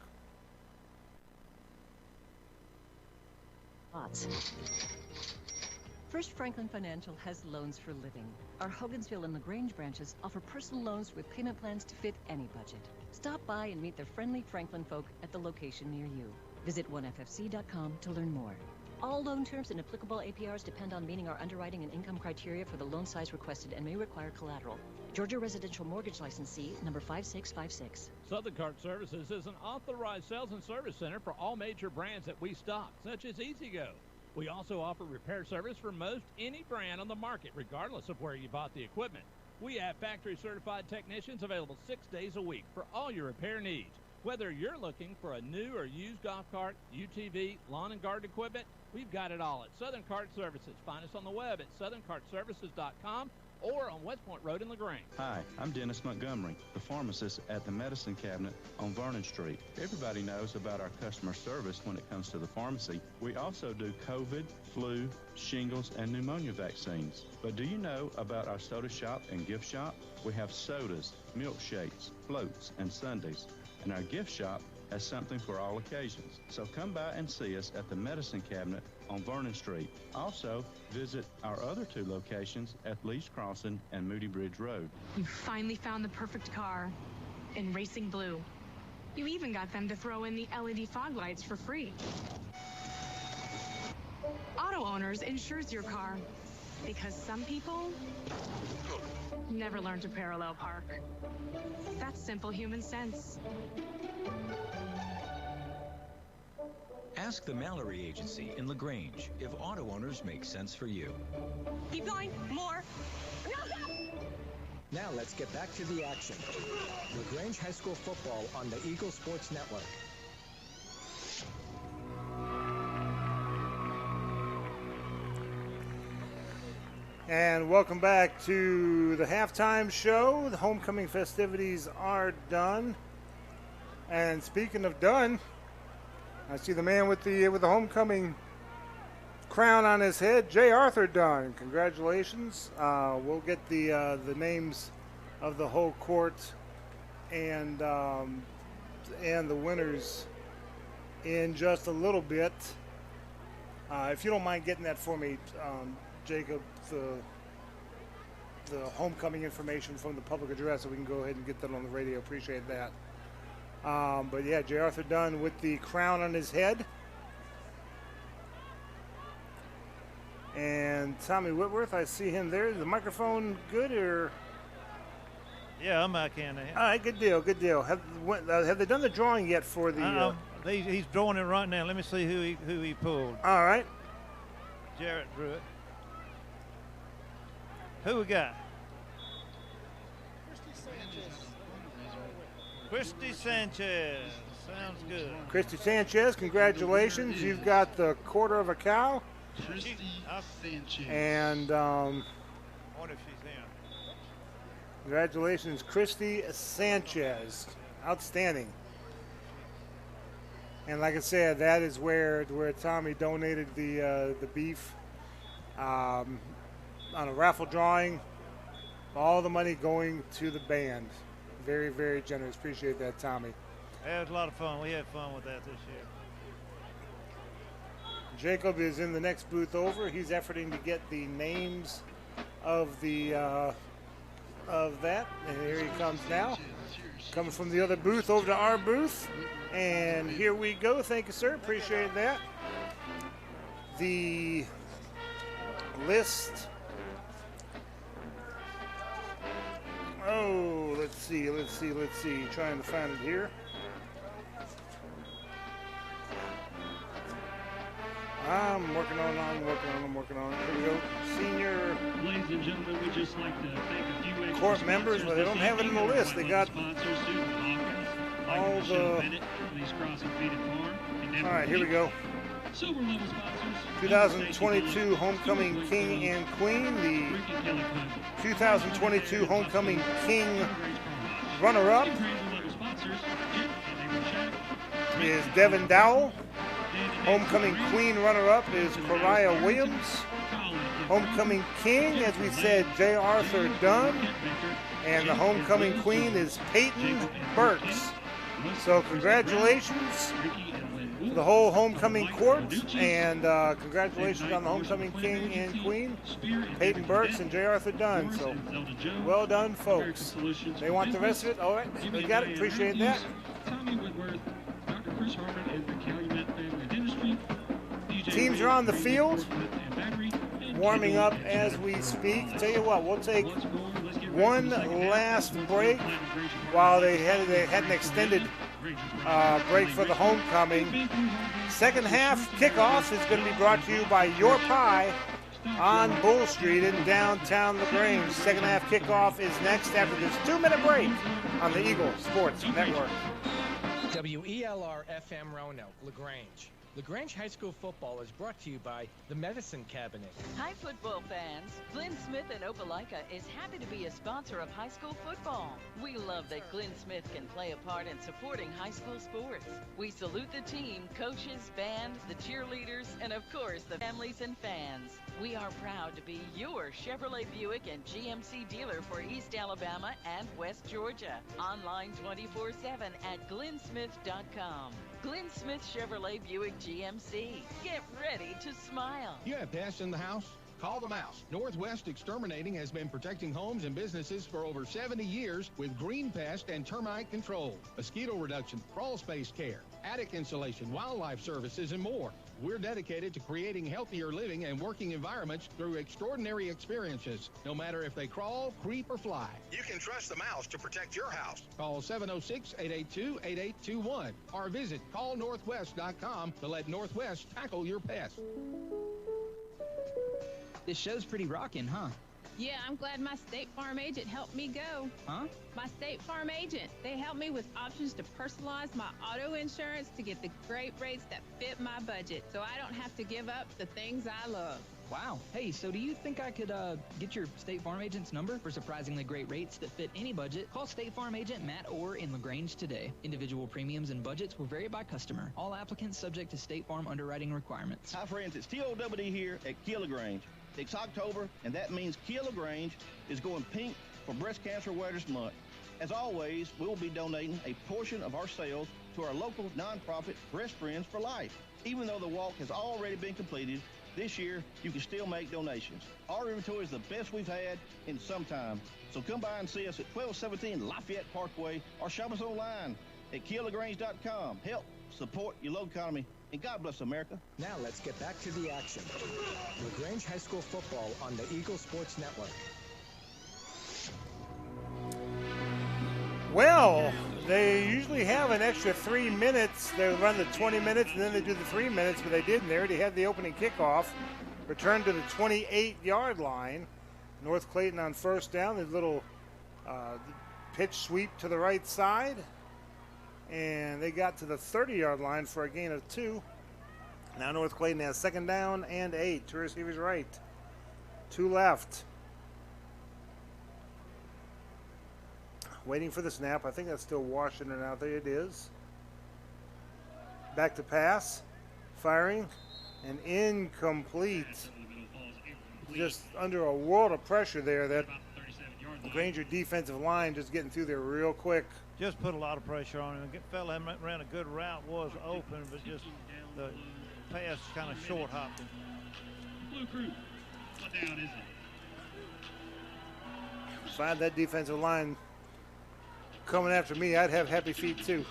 First Franklin Financial has loans for living. Our Hogansville and LaGrange branches offer personal loans with payment plans to fit any budget. Stop by and meet the friendly Franklin folk at the location near you. Visit oneffc.com to learn more. All loan terms and applicable APRs depend on meeting our underwriting and income criteria for the loan size requested and may require collateral. Georgia Residential Mortgage Licensee number 5656. Southern Cart Services is an authorized sales and service center for all major brands that we stock, such as EasyGo. We also offer repair service for most any brand on the market, regardless of where you bought the equipment. We have factory-certified technicians available 6 days a week for all your repair needs. Whether you're looking for a new or used golf cart, UTV, lawn and garden equipment, we've got it all at Southern Cart Services. Find us on the web at southerncartservices.com or on West Point Road in LaGrange. Hi, I'm Dennis Montgomery, the pharmacist at the Medicine Cabinet on Vernon Street. Everybody knows about our customer service when it comes to the pharmacy. We also do COVID, flu, shingles, and pneumonia vaccines. But do you know about our soda shop and gift shop? We have sodas, milkshakes, floats, and sundaes. And our gift shop has something for all occasions. So come by and see us at the Medicine Cabinet on Vernon Street. Also, visit our other 2 locations at Lee's Crossing and Moody Bridge Road. You finally found the perfect car in racing blue. You even got them to throw in the LED fog lights for free. Auto Owners insures your car because some people never learn to parallel park. That's simple human sense. Ask the Mallory Agency in LaGrange if auto owners make sense for you. Keep going. More. Now let's get back to the action. LaGrange High School football on the Eagle Sports Network. And welcome back to the halftime show. The homecoming festivities are done. And speaking of done, I see the man with the homecoming crown on his head, J. Arthur Dunn. Congratulations. We'll get the names of the whole court and the winners in just a little bit. If you don't mind getting that for me, Jacob, the homecoming information from the public address, so we can go ahead and get that on the radio. Appreciate that. But yeah, J. Arthur Dunn with the crown on his head. And Tommy Whitworth, I see him there. Is the microphone good or? Yeah, I'm back in there. All right, good deal, good deal. Have they done the drawing yet for the? He's drawing it right now. Let me see who he pulled. All right. Jarrett drew it. Who we got? Christy Sanchez. Sounds good. Christy Sanchez, congratulations. You've got the quarter of a cow. Christy Sanchez. And I wonder if she's in. Congratulations, Christy Sanchez. Outstanding. And like I said, that is where Tommy donated the beef on a raffle drawing. All the money going to the band. Very, very generous. Appreciate that, Tommy. Yeah, it was a lot of fun. We had fun with that this year. Jacob is in the next booth over. He's efforting to get the names of the of that. And here he comes now. Coming from the other booth over to our booth. And here we go. Thank you, sir. Appreciate that. The list. Oh, let's see. Trying to find it here. I'm working on it. Here we go. Senior Ladies and gentlemen, we'd just like to thank a few extra court members, but they don't have it in the list. They got all the... All right, here we go. 2022 Homecoming King and Queen. The 2022 Homecoming King runner-up is Devin Dowell. Homecoming Queen runner-up is Pariah Williams. Homecoming King, as we said, J. Arthur Dunn. And the Homecoming Queen is Peyton Burks. So congratulations to the whole Homecoming Court, and congratulations on the Homecoming King and Queen, Peyton Burks and J. Arthur Dunn. So well done, folks. They want the rest of it? All right, we got it. Appreciate that. Teams are on the field, warming up as we speak. Tell you what, we'll take one last break while they had an extended break for the homecoming. Second half kickoff is going to be brought to you by Your Pie on Bull Street in downtown LaGrange. Second half kickoff is next after this 2-minute break on the Eagle Sports Network. WELR FM Roanoke, LaGrange. LaGrange High School football is brought to you by the Medicine Cabinet. Hi, football fans. Glenn Smith and Opelika is happy to be a sponsor of high school football. We love that Glenn Smith can play a part in supporting high school sports. We salute the team, coaches, band, the cheerleaders, and of course, the families and fans. We are proud to be your Chevrolet Buick and GMC dealer for East Alabama and West Georgia. Online 24/7 at glennsmith.com. Glenn Smith Chevrolet Buick GMC. Get ready to smile. You have pests in the house? Call the mouse. Northwest Exterminating has been protecting homes and businesses for over 70 years with green pest and termite control, mosquito reduction, crawl space care, attic insulation, wildlife services, and more. We're dedicated to creating healthier living and working environments through extraordinary experiences, no matter if they crawl, creep, or fly. You can trust the mouse to protect your house. Call 706-882-8821 or visit callnorthwest.com to let Northwest tackle your pest. This show's pretty rockin', huh? Yeah, I'm glad my State Farm agent helped me go. Huh? My State Farm agent. They helped me with options to personalize my auto insurance to get the great rates that fit my budget, so I don't have to give up the things I love. Wow. Hey, so do you think I could get your State Farm agent's number for surprisingly great rates that fit any budget? Call State Farm agent Matt Orr in LaGrange today. Individual premiums and budgets will vary by customer. All applicants subject to State Farm underwriting requirements. Hi, friends. It's TOWD here at LaGrange. It's October, and that means LaGrange is going pink for Breast Cancer Awareness Month. As always, we will be donating a portion of our sales to our local nonprofit Breast Friends for Life. Even though the walk has already been completed, this year you can still make donations. Our inventory is the best we've had in some time. So come by and see us at 1217 Lafayette Parkway or shop us online at KiaLaGrange.com. Help support your local economy, and God bless America. Now let's get back to the action. LaGrange High School football on the Eagle Sports Network. Well, they usually have an extra 3 minutes. They run the 20 minutes and then they do the 3 minutes, but they didn't. They already had the opening kickoff. Return to the 28-yard line. North Clayton on first down. The little pitch sweep to the right side. And they got to the 30-yard line for a gain of 2. Now North Clayton has second down and 8. 2 receivers right. 2 left. Waiting for the snap. I think that's still Washington out there. It is. Back to pass. Firing. And incomplete. Just under a world of pressure there. That Granger defensive line just getting through there real quick. Just put a lot of pressure on him. The fella ran a good route, was open, but just the pass kind of short hopped him. Blue crew, what down is it? Find that defensive line coming after me, I'd have happy feet too.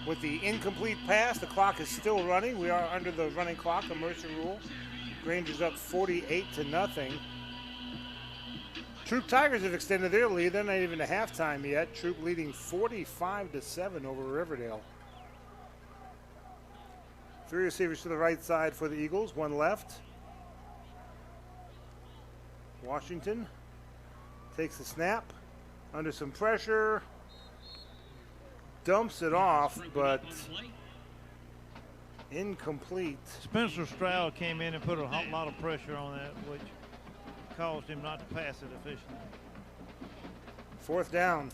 With the incomplete pass, the clock is still running. We are under the running clock, the Mercer rule. Granger's up 48-0. Troop Tigers have extended their lead. They're not even to halftime yet. Troop leading 45-7 over Riverdale. 3 receivers to the right side for the Eagles, 1 left. Washington takes the snap under some pressure, dumps it off, but incomplete. Spencer Stroud came in and put a lot of pressure on that, which caused him not to pass it efficiently. 4th down.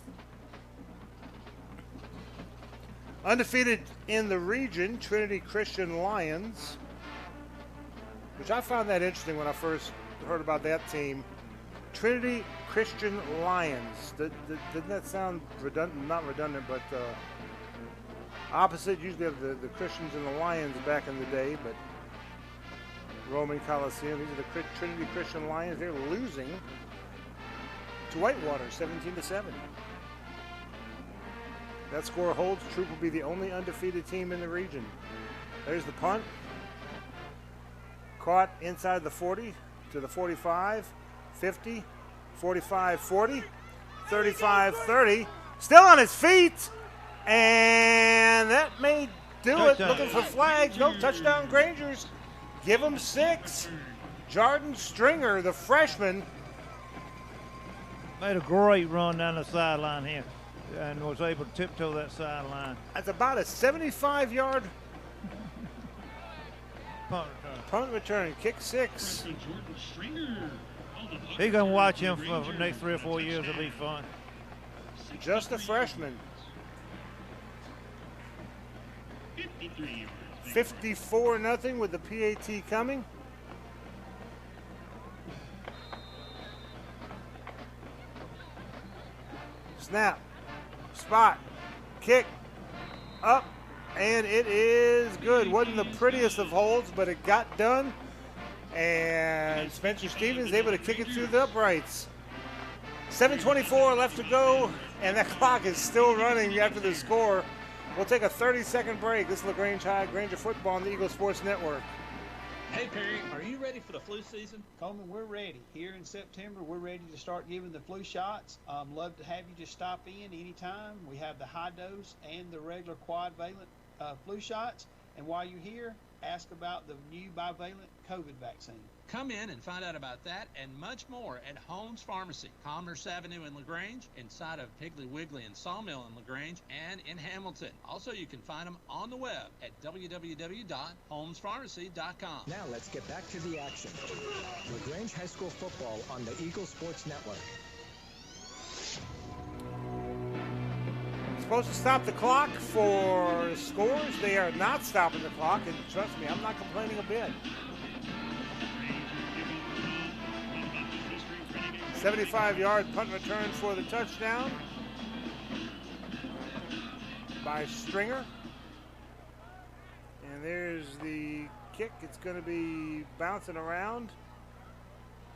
Undefeated in the region, Trinity Christian Lions, which I found that interesting when I first heard about that team. Trinity Christian Lions. Didn't that sound redundant? Not redundant, but opposite. Usually have the Christians and the Lions back in the day, but Roman Coliseum. These are the Trinity Christian Lions. They're losing to Whitewater, 17-7. That score holds. Troop will be the only undefeated team in the region. There's the punt. Caught inside the 40 to the 45, 50, 45, 40, 35, 30. Still on his feet. And that may do it. Looking for flags. No touchdown, Grangers. Give him 6. Jordan Stringer, the freshman. Made a great run down the sideline here. and was able to tiptoe that sideline. That's about a 75-yard punt return. Kick 6. He's going to watch him for the next 3 or 4 years. It'll be fun. Just a freshman. 54-0 with the PAT coming. Snap, spot, kick, up, and it is good. Wasn't the prettiest of holds, but it got done. And Spencer Stevens able to kick it through the uprights. 7:24 left to go, and that clock is still running after the score. We'll take a 30-second break. This is LaGrange High, Granger Football on the Eagle Sports Network. Hey, Perry, are you ready for the flu season? Coleman, we're ready. Here in September, we're ready to start giving the flu shots. Love to have you just stop in anytime. We have the high dose and the regular quadvalent flu shots. And while you're here, ask about the new bivalent COVID vaccine. Come in and find out about that and much more at Holmes Pharmacy, Commerce Avenue in LaGrange, inside of Piggly Wiggly and Sawmill in LaGrange, and in Hamilton. Also, you can find them on the web at www.holmespharmacy.com. Now let's get back to the action. LaGrange High School football on the Eagle Sports Network. Supposed to stop the clock for scores. They are not stopping the clock, and trust me, I'm not complaining a bit. 75-yard punt return for the touchdown by Stringer. And there's the kick. It's going to be bouncing around.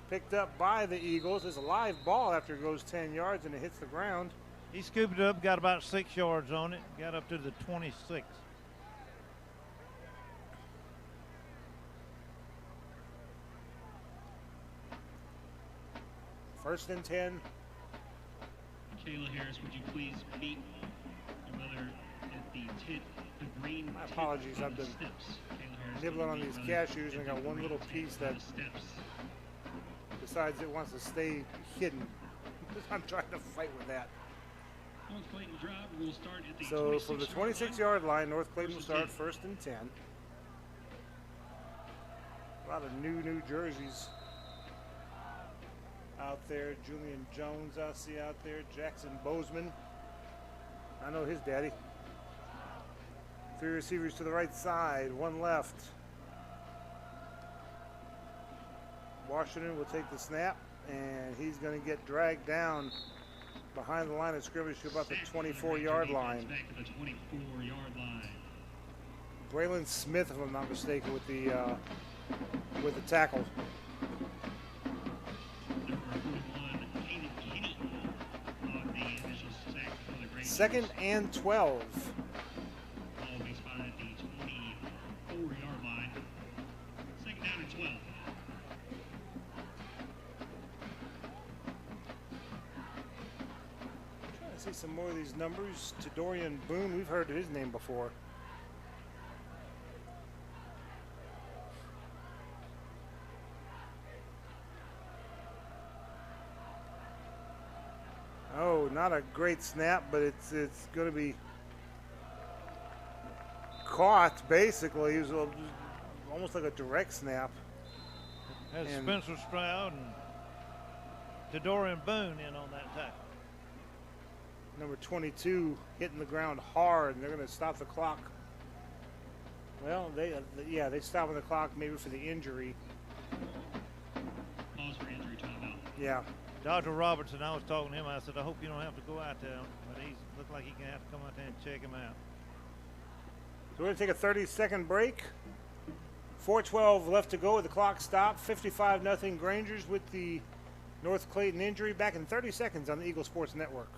Picked up by the Eagles. It's a live ball after it goes 10 yards and it hits the ground. He scooped it up, got about 6 yards on it, got up to the 26. First and 10. Kayla Harris, would you please meet your mother at the green? My apologies, I've been nibbling on these cashews and I got one little piece that decides it wants to stay hidden. I'm trying to fight with that. So from the 26-yard line, North Clayton will start first and 10. A lot of new jerseys out there. Julian Jones I see out there. Jackson Bozeman. I know his daddy. 3 receivers to the right side, 1 left. Washington will take the snap, and he's going to get dragged down behind the line of scrimmage to about the 24-yard line. Back to the 24-yard line. Braylon Smith, if I'm not mistaken, with the tackle. Second and 12. Always spotted at the 24-yard line. Second down and 12. Trying to see some more of these numbers. To Dorian Boone, we've heard his name before. Oh, not a great snap, but it's going to be caught, basically. It was almost like a direct snap. Has Spencer Stroud and Dorian Boone in on that tackle. Number 22 hitting the ground hard, and they're going to stop the clock. Well, they stopping the clock maybe for the injury. Pause for injury timeout. Yeah. Dr. Robertson, I was talking to him. I said, I hope you don't have to go out there. But he looked like he can have to come out there and check him out. So we're going to take a 30-second break. 4:12 left to go with the clock stopped. 55-0 Grangers with the North Clayton injury. Back in 30 seconds on the Eagle Sports Network.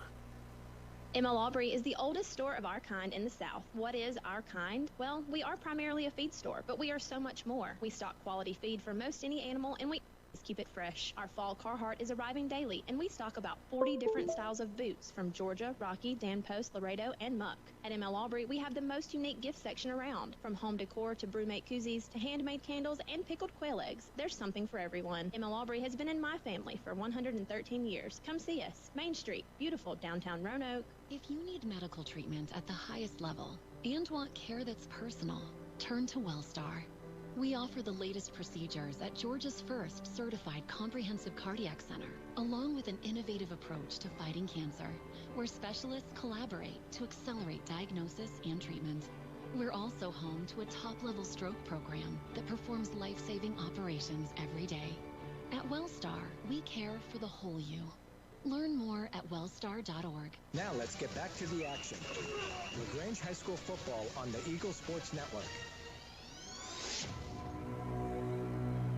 ML Aubrey is the oldest store of our kind in the South. What is our kind? Well, we are primarily a feed store, but we are so much more. We stock quality feed for most any animal, and we keep it fresh. Our fall Carhartt is arriving daily, and we stock about 40 different styles of boots from Georgia, Rocky, Dan Post, Laredo, and Muck. At ML Aubrey, we have the most unique gift section around. From home decor to brewmate koozies to handmade candles and pickled quail eggs, there's something for everyone. ML Aubrey has been in my family for 113 years. Come see us. Main Street, beautiful downtown Roanoke. If you need medical treatment at the highest level and want care that's personal, turn to WellStar. We offer the latest procedures at Georgia's first certified comprehensive cardiac center, along with an innovative approach to fighting cancer, where specialists collaborate to accelerate diagnosis and treatment. We're also home to a top-level stroke program that performs life-saving operations every day. At WellStar, we care for the whole you. Learn more at wellstar.org. Now let's get back to the action. LaGrange High School football on the Eagle Sports Network.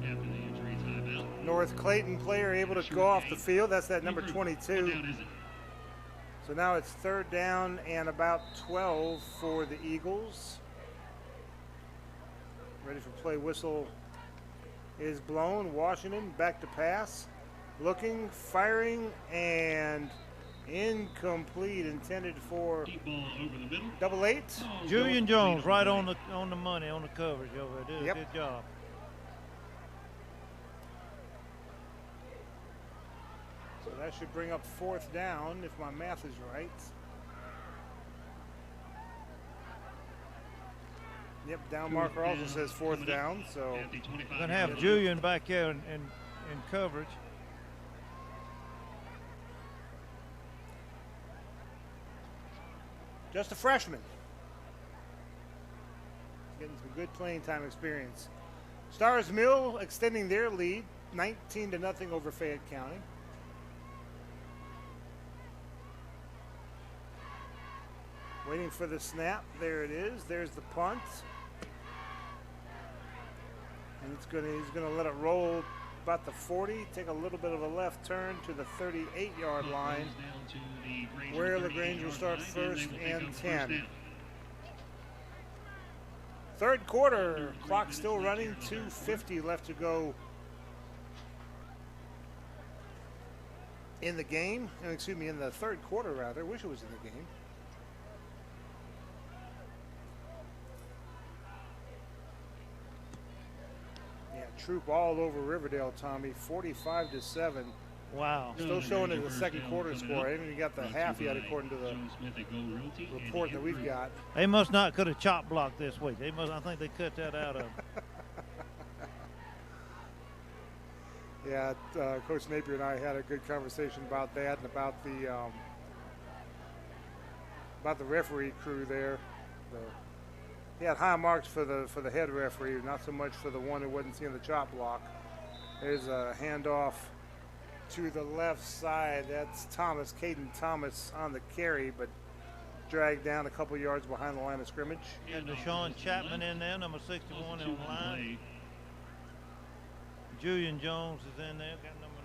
After the injury timeout. North Clayton player able to go off the field. That's that number 22. So now it's 3rd down and about 12 for the Eagles. Ready for play whistle is blown. Washington back to pass. Looking, firing, and incomplete. Intended for deep ball over the middle. Double 8. Julian Jones right on the money on the coverage over there. Did a good job. So that should bring up 4th down if my math is right. Yep, down marker also says 4th down. So we're gonna have Julian back there in coverage. Just a freshman. Getting some good playing time experience. Stars Mill extending their lead, 19-0 over Fayette County. Waiting for the snap. There it is. There's the punt. And he's gonna let it roll about the 40, take a little bit of a left turn to the 38-yard line, where LaGrange will start 1st and 10. 3rd quarter, clock still running, 2:50 left to go in the game. Excuse me, in the 3rd quarter rather. Wish it was in the game. Troop all over Riverdale, Tommy, 45-7. Wow. Still showing it the 2nd quarter score. I haven't even got the half yet according to the report that we've got. They must not could have chop blocked this week. I think they cut that out of them. Yeah, Coach Napier and I had a good conversation about that and about the referee crew there. He had high marks for the head referee, not so much for the one who wasn't seeing the chop block. There's a handoff to the left side. That's Thomas, Caden Thomas on the carry, but dragged down a couple yards behind the line of scrimmage. And Deshaun Chapman in there, number 61 in the line. Julian Jones is in there, got number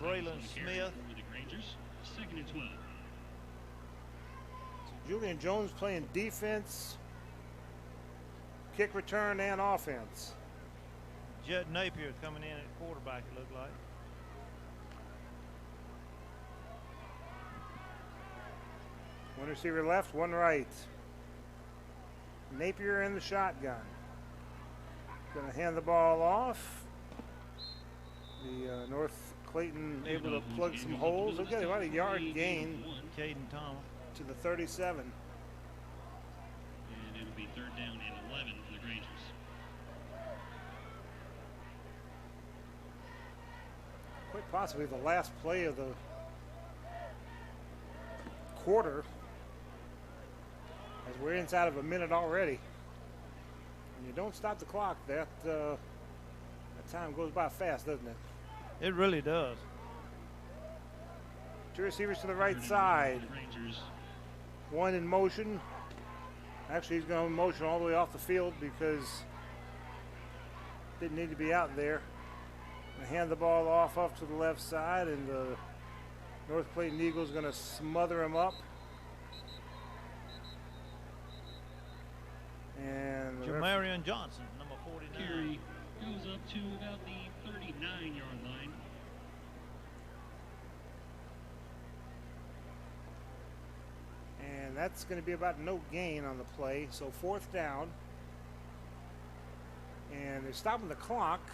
99. Braylon Smith. The Grangers, 2nd and 12. Julian Jones playing defense, kick return, and offense. Judd Napier is coming in at quarterback, it looked like. One receiver left, one right. Napier in the shotgun. Going to hand the ball off. The North Clayton able to plug some holes. They've got about a yard gain. Caden Thomas. To the 37. And it'll be 3rd down and 11 for the Grangers. Quite possibly the last play of the quarter, as we're inside of a minute already. When you don't stop the clock, that time goes by fast, doesn't it? It really does. 2 receivers to the right side. One in motion. Actually, he's going to motion all the way off the field because didn't need to be out there. They hand the ball off to the left side, and the North Clayton Eagles going to smother him up. And Jamarion Johnson, number 49. Carey goes up to about the 39-yard line. And that's going to be about no gain on the play. So 4th down. And they're stopping the clock. I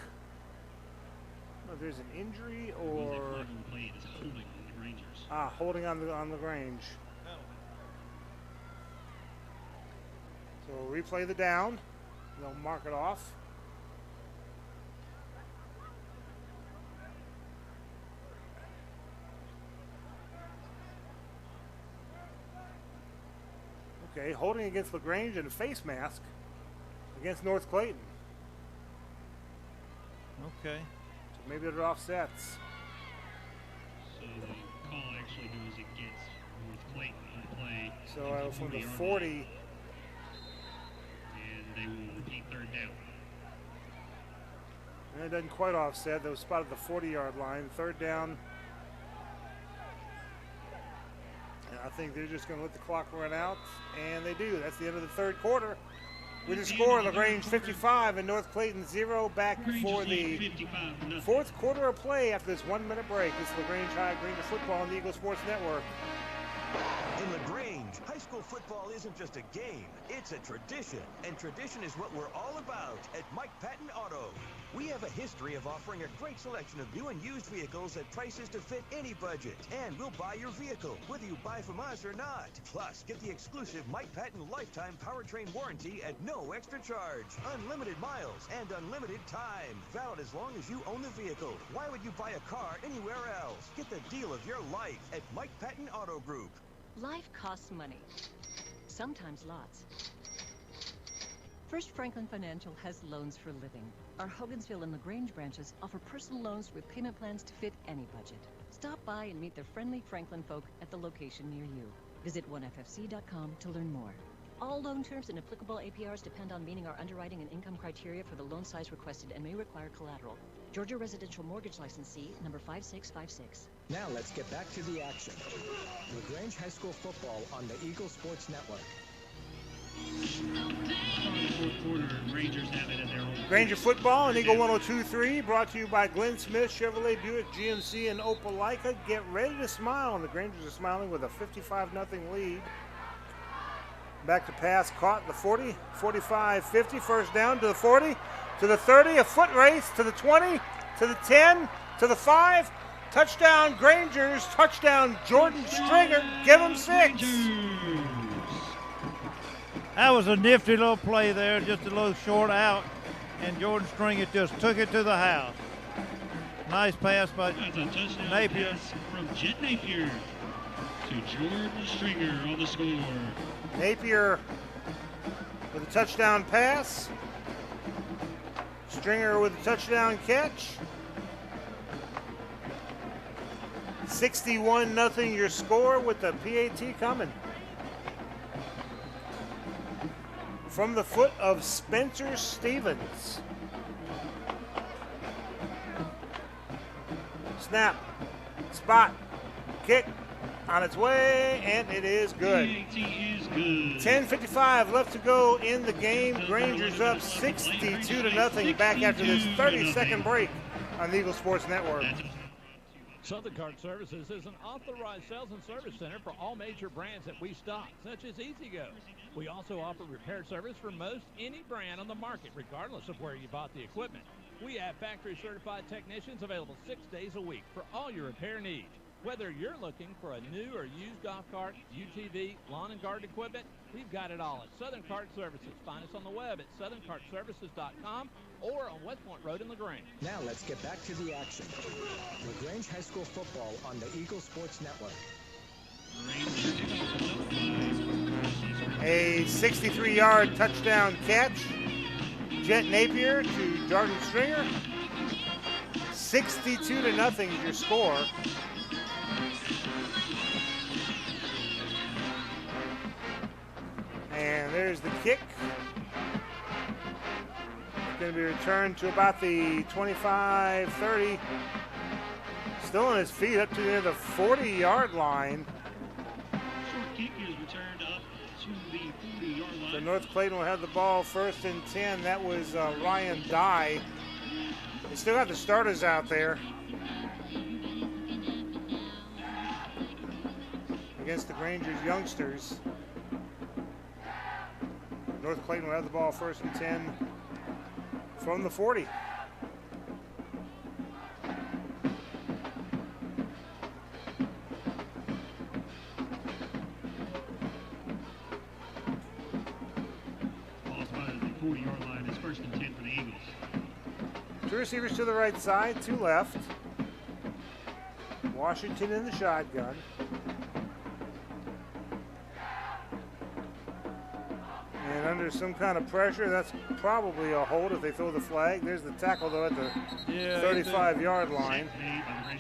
don't know if there's an injury or... Rangers. Holding on LaGrange. So we'll replay the down. They'll mark it off. Okay, holding against LaGrange and a face mask against North Clayton. Okay. So maybe it offsets. So the call actually goes against North Clayton in play. So from the 40. And they will repeat third down. And it doesn't quite offset. They were spotted at the 40-yard line. Third down. And I think they're just going to let the clock run out. And they do. That's the end of the third quarter. With the score, LaGrange 55 and North Clayton 0. Back for the fourth quarter of play after this 1 minute break. This is LaGrange High Granger Football on the Eagle Sports Network. In LaGrange, high school football isn't just a game, it's a tradition. And tradition is what we're all about at Mike Patton Auto. We have a history of offering a great selection of new and used vehicles at prices to fit any budget. And we'll buy your vehicle, whether you buy from us or not. Plus, get the exclusive Mike Patton lifetime powertrain warranty at no extra charge. Unlimited miles and unlimited time. Valid as long as you own the vehicle. Why would you buy a car anywhere else? Get the deal of your life at Mike Patton Auto Group. Life costs money. Sometimes lots. First Franklin Financial has loans for living. Our Hogansville and LaGrange branches offer personal loans with payment plans to fit any budget. Stop by and meet the friendly Franklin folk at the location near you. Visit 1FFC.com to learn more. All loan terms and applicable APRs depend on meeting our underwriting and income criteria for the loan size requested and may require collateral. Georgia Residential Mortgage Licensee, number 5656. Now let's get back to the action. LaGrange High School football on the Eagle Sports Network. Fourth quarter, Rangers have it at their own. Granger Football and Eagle 102.3 brought to you by Glenn Smith, Chevrolet, Buick, GMC, and Opelika. Get ready to smile. And the Grangers are smiling with a 55-0 lead. Back to pass, caught the 40, 45, 50. First down to the 40, to the 30. A foot race to the 20, to the 10, to the 5. Touchdown Grangers. Touchdown Jordan Stringer. Give them 6. That was a nifty little play there, just a little short out, and Jordan Stringer just took it to the house. Nice pass by Napier. Pass from Jet Napier to Jordan Stringer on the score. Napier with a touchdown pass. Stringer with a touchdown catch. 61-0 your score with the PAT coming. From the foot of Spencer Stevens. Snap, spot, kick on its way, and it is good. 10:55 left to go in the game. Grangers up 62-0 back after this 30-second break on the Eagle Sports Network. Southern Cart Services is an authorized sales and service center for all major brands that we stock, such as EasyGo. We also offer repair service for most any brand on the market, regardless of where you bought the equipment. We have factory-certified technicians available 6 days a week for all your repair needs. Whether you're looking for a new or used golf cart, UTV, lawn and garden equipment, we've got it all at Southern Cart Services. Find us on the web at southerncartservices.com or on West Point Road in LaGrange. Now let's get back to the action. LaGrange High School football on the Eagle Sports Network. A 63-yard touchdown catch. Jet Napier to Jordan Stringer. 62-0 is your score. And there's the kick. It's going to be returned to about the 25-30. Still on his feet up to the 40-yard line. Short kick is returned up to the 40-yard line. So North Clayton will have the ball 1st and 10. That was Ryan Dye. They still got the starters out there against the Grangers youngsters. North Clayton will have the ball 1st and 10 from the 40. 40-yard line. It's 1st and 10 for the Eagles. 2 receivers to the right side, 2 left. Washington in the shotgun. And under some kind of pressure, that's probably a hold if they throw the flag. There's the tackle, though, at the 35-yard line. I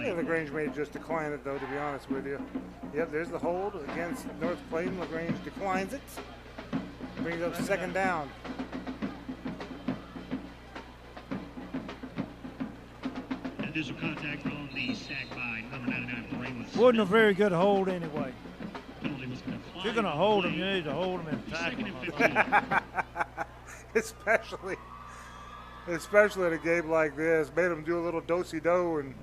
think LaGrange may just decline it, though, to be honest with you. Yep, there's the hold against North Clayton. LaGrange declines it. Brings up 2nd down. Initial contact on the sack by number 99, Braylon. Wasn't a very good hold anyway. Penalty was going to If you're going to hold him, you need to hold him and tackle him. especially at a game like this. Made him do a little do-si-do and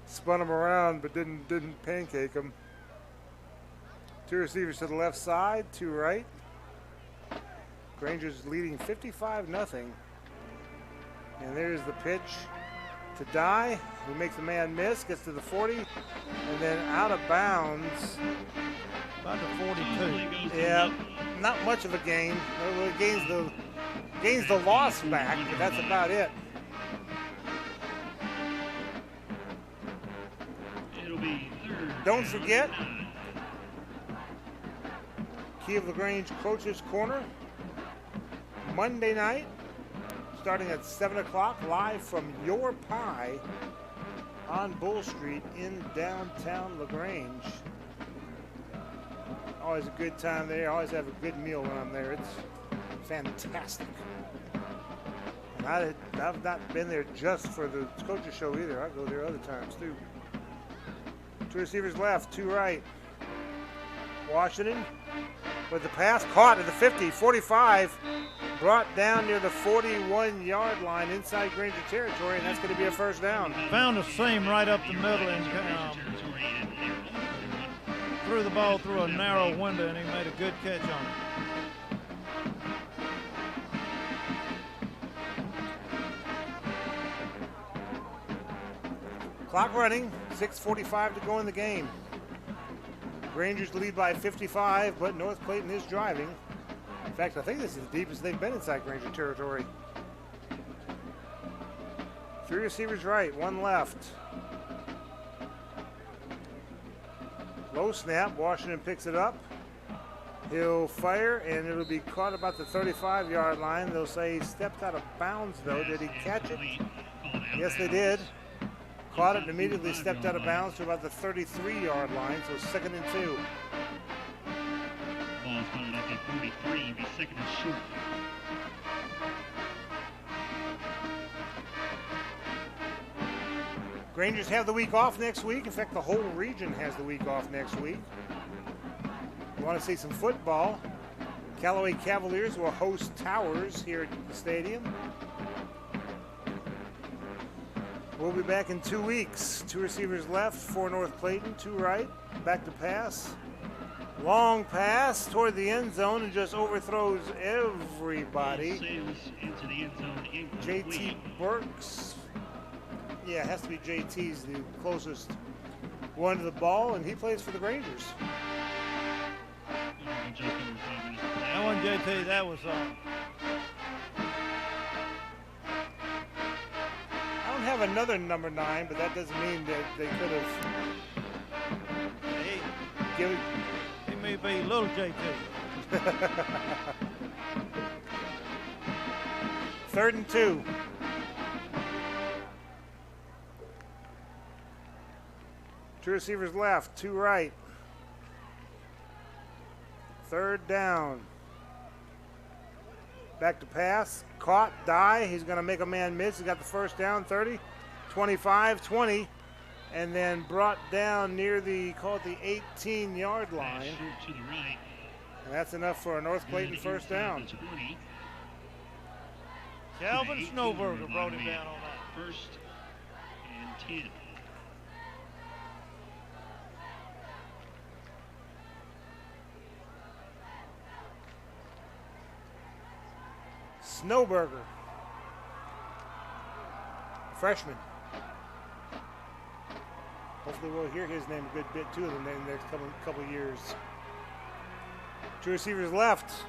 spun him around, but didn't pancake him. 2 receivers to the left side, 2 right. Granger's leading 55-0. And there's the pitch to Dye, who makes the man miss, gets to the 40, and then out of bounds. About the 42. Yeah, not much of a gain. It gains the loss back, but that's about it. It'll be 3rd. Don't forget, Key of LaGrange Coach's Corner, Monday night, starting at 7 o'clock, live from Your Pie on Bull Street in downtown LaGrange. Always a good time there. Always have a good meal when I'm there. It's fantastic. And I've not been there just for the coaches show either. I go there other times too. 2 receivers left, 2 right. Washington with the pass, caught at the 50, 45, brought down near the 41-yard line inside Granger territory, and that's going to be a 1st down. Found a seam right up the middle and threw the ball through a narrow window, and he made a good catch on it. Clock running, 6:45 to go in the game. Rangers lead by 55, but North Clayton is driving. In fact, I think this is the deepest they've been inside Granger territory. 3 receivers right, 1 left. Low snap, Washington picks it up. He'll fire, and it'll be caught about the 35-yard line. They'll say he stepped out of bounds, though. Did he catch it? Yes, they did. Caught it and immediately stepped out of bounds to about the 33-yard line, so 2nd and 2. Ball's coming up at 43, be 2nd and short. Rangers have the week off next week. In fact, the whole region has the week off next week. You want to see some football? Callaway Cavaliers will host Towers here at the stadium. We'll be back in 2 weeks. 2 receivers left for North Clayton, 2 right. Back to pass. Long pass toward the end zone and just overthrows everybody. Into the end zone. JT Burks. Yeah, it has to be JT's the closest one to the ball, and he plays for the Rangers. That wasn't JT, that was I don't have another number 9, but that doesn't mean that they could have given. He may be little JT. 3rd and 2. Two receivers left, 2 right. 3rd down. Back to pass. Caught, Dye. He's going to make a man miss. He got the 1st down, 30, 25, 20, and then brought down near the, call it the 18-yard line. To the right. And that's enough for a North Clayton 1st down. Calvin Snowberger brought him down on that. 1st and 10. Snowberger, freshman. Hopefully we'll hear his name a good bit too in the next couple years. Two receivers left,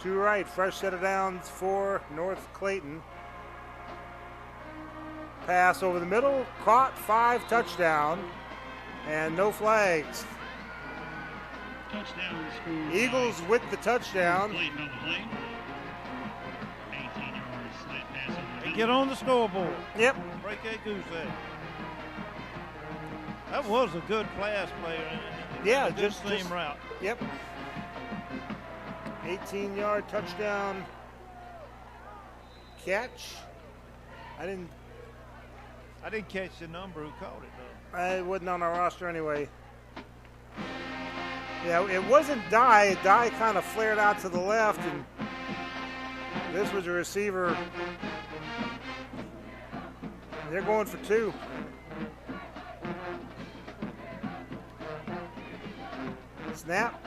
two right. Fresh set of downs for North Clayton. Pass over the middle, caught, 5, touchdown, and no flags. Touchdown score. Eagles with the touchdown. Clayton on the play. 18 yards slant pass over the They get on the scoreboard. Yep. Break that goose egg. That was a good pass player. Yeah, a good seam route. Yep. 18-yard touchdown catch. I didn't catch the number who caught it though. It wasn't on our roster anyway. Yeah, it wasn't Dye. Dye kind of flared out to the left, and this was a receiver. They're going for 2. Snap.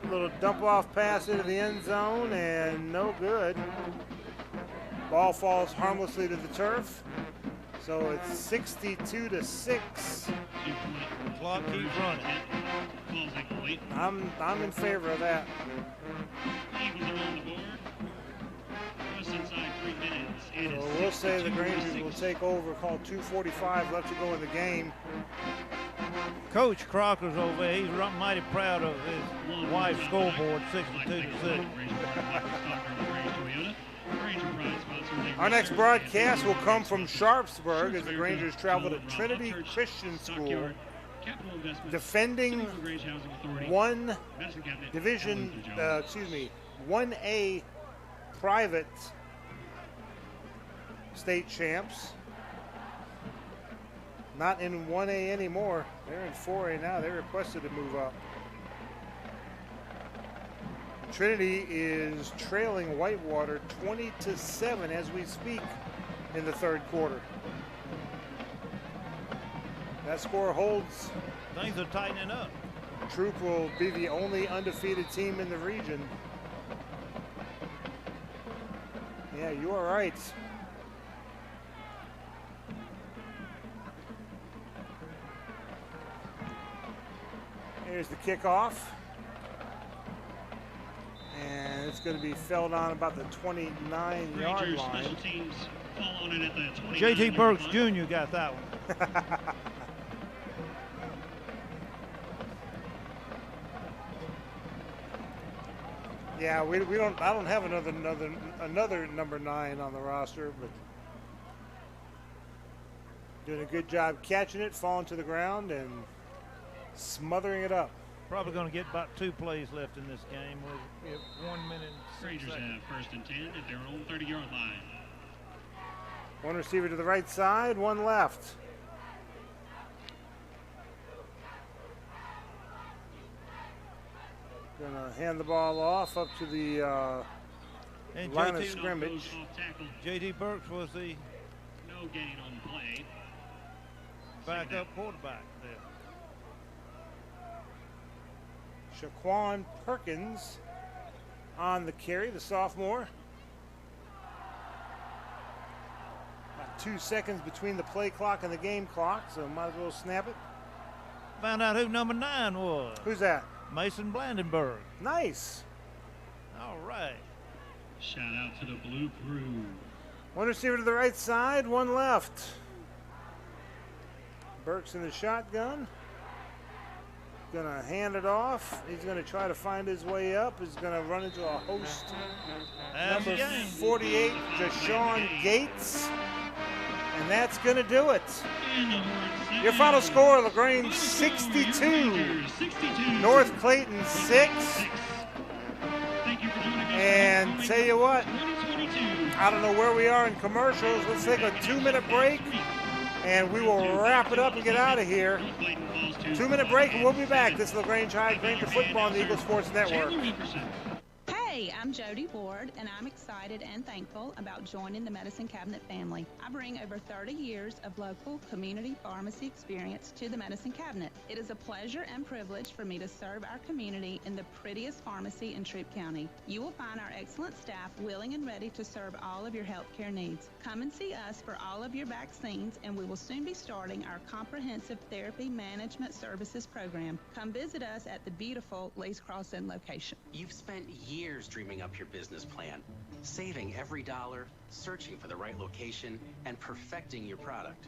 A little dump off pass into the end zone, and no good. Ball falls harmlessly to the turf. So it's 62-6. Clock keeps running. I'm in favor of that. Eagles are on the board. Just inside 3 minutes. So we'll say the Rangers will take over. Call 2:45 left to go in the game. Coach Crocker's over there. He's mighty proud of his wife's scoreboard, 62-6. Our next broadcast will come from Sharpsburg as the Rangers travel to Trinity Christian School, defending 1A private state champs. Not in 1A anymore. They're in 4A now. They requested to move up. Trinity is trailing Whitewater 20-7 as we speak in the third quarter. That score holds. Things are tightening up. Troop will be the only undefeated team in the region. Yeah, you are right. Here's the kickoff. And it's going to be felled on about the 29-yard line. Special teams fall on it at the 29. J.T. Burks Jr. got that one. Yeah, we don't. I don't have another number 9 on the roster, but doing a good job catching it, falling to the ground, and smothering it up. Probably going to get about 2 plays left in this game with 1 minute and 6 Rangers seconds. have 1st and 10 at their own 30-yard line. One receiver to the right side, one left. Gonna hand the ball off up to the line of scrimmage. J.D. Burks was the no gain on the play. Backup quarterback there. Shaquan Perkins on the carry, the sophomore. About 2 seconds between the play clock and the game clock, so might as well snap it. Found out who number 9 was. Who's that? Mason Blandenberg. Nice. All right. Shout out to the Blue Crew. One receiver to the right side, one left. Burks in the shotgun. Gonna hand it off. He's gonna try to find his way up. He's gonna run into a host. Number 48, Deshaun Gates. And that's gonna do it. Your final score, LaGrange 62. North Clayton 6. And tell you what, I don't know where we are in commercials. Let's take a 2-minute break and we will wrap it up and get out of here. 2-minute break and we'll be back. This is LaGrange High Granger Football on the Eagle Sports Network. Hey, Hey, I'm Jody Ward, and I'm excited and thankful about joining the Medicine Cabinet family. I bring over 30 years of local community pharmacy experience to the Medicine Cabinet. It is a pleasure and privilege for me to serve our community in the prettiest pharmacy in Troup County. You will find our excellent staff willing and ready to serve all of your healthcare needs. Come and see us for all of your vaccines, and we will soon be starting our comprehensive therapy management services program. Come visit us at the beautiful Lee's Crossing location. You've spent years dreaming up your business plan, saving every dollar, searching for the right location, and perfecting your product.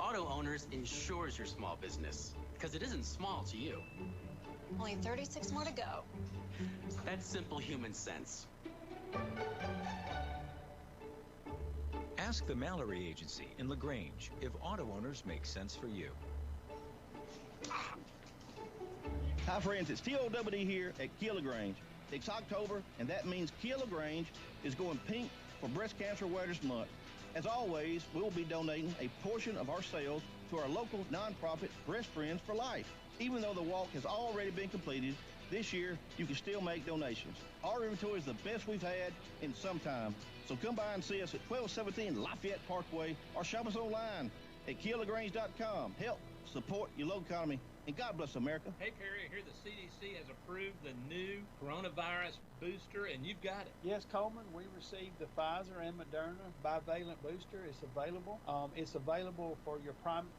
Auto Owners insures your small business, because it isn't small to you. Only 36 more to go. That's simple human sense. Ask the Mallory Agency in LaGrange if auto owners make sense for you. Hi friends, it's TOWD here at LaGrange. It's October, and that means LaGrange is going pink for Breast Cancer Awareness Month. As always, we will be donating a portion of our sales to our local nonprofit Breast Friends for Life. Even though the walk has already been completed, this year you can still make donations. Our inventory is the best we've had in some time. So come by and see us at 1217 Lafayette Parkway or shop us online at KeelLaGrange.com. Help support your local economy, and God bless America. Hey, Perry, I hear the CDC has approved the new coronavirus booster, and you've got it. Yes, Coleman, we received the Pfizer and Moderna bivalent booster. It's available. It's available for your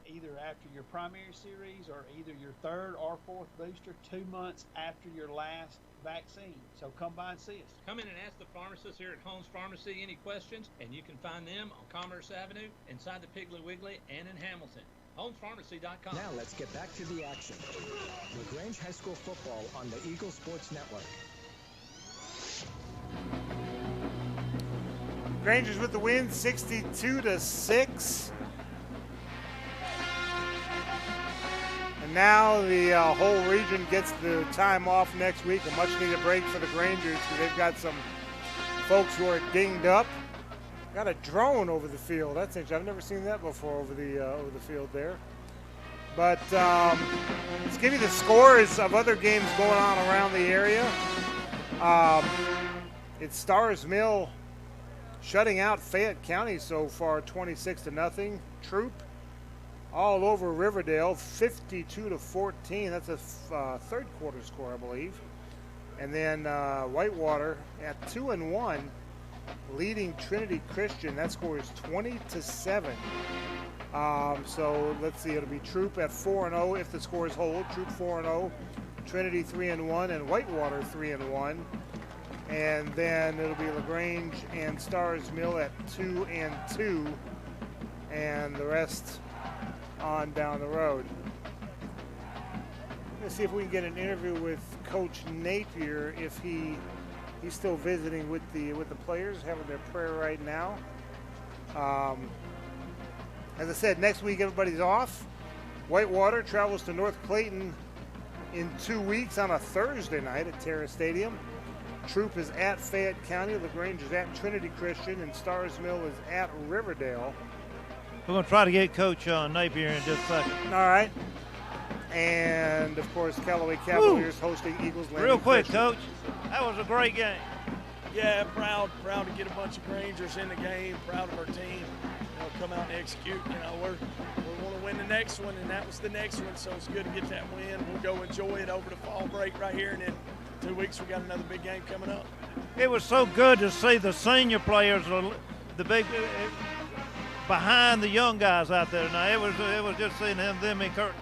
either after your primary series or either your third or fourth booster 2 months after your last vaccine. So come by and see us. Come in and ask the pharmacist here at Holmes Pharmacy any questions, and you can find them on Commerce Avenue, inside the Piggly Wiggly, and in Hamilton. HolmesPharmacy.com. Now let's get back to the action. LaGrange High School football on the Eagle Sports Network. Rangers with the win, 62-6. And now the whole region gets the time off next week, a much-needed break for the Rangers because they've got some folks who are dinged up. Got a drone over the field. That's interesting. I've never seen that before over the field there. But let's give you the scores of other games going on around the area. It's Stars Mill shutting out Fayette County so far, 26-0. Troup all over Riverdale, 52-14. That's a third quarter score, I believe. And then Whitewater at 2-1. Leading Trinity Christian. That score is 20-7. So let's see, it'll be Troup at 4-0 if the scores hold. Troup 4-0, Trinity 3-1, and Whitewater 3-1. And then it'll be LaGrange and Stars Mill at 2-2, and the rest on down the road. Let's see if we can get an interview with Coach Napier if he's still visiting with the players, having their prayer right now. As I said, next week everybody's off. Whitewater travels to North Clayton in 2 weeks on a Thursday night at Terra Stadium. Troup is at Fayette County, LaGrange is at Trinity Christian, and Stars Mill is at Riverdale. We're going to try to get Coach Napier in just a second. All right. And, of course, Callaway Cavaliers hosting Eagles Landing. Real quick, Christian. Coach, that was a great game. Yeah, proud to get a bunch of Grangers in the game. Proud of our team. Come out and execute. We want to win the next one, and that was the next one. So it's good to get that win. We'll go enjoy it over the fall break right here, and then 2 weeks we got another big game coming up. It was so good to see the senior players, the big behind the young guys out there. Now it was just seeing them encourage.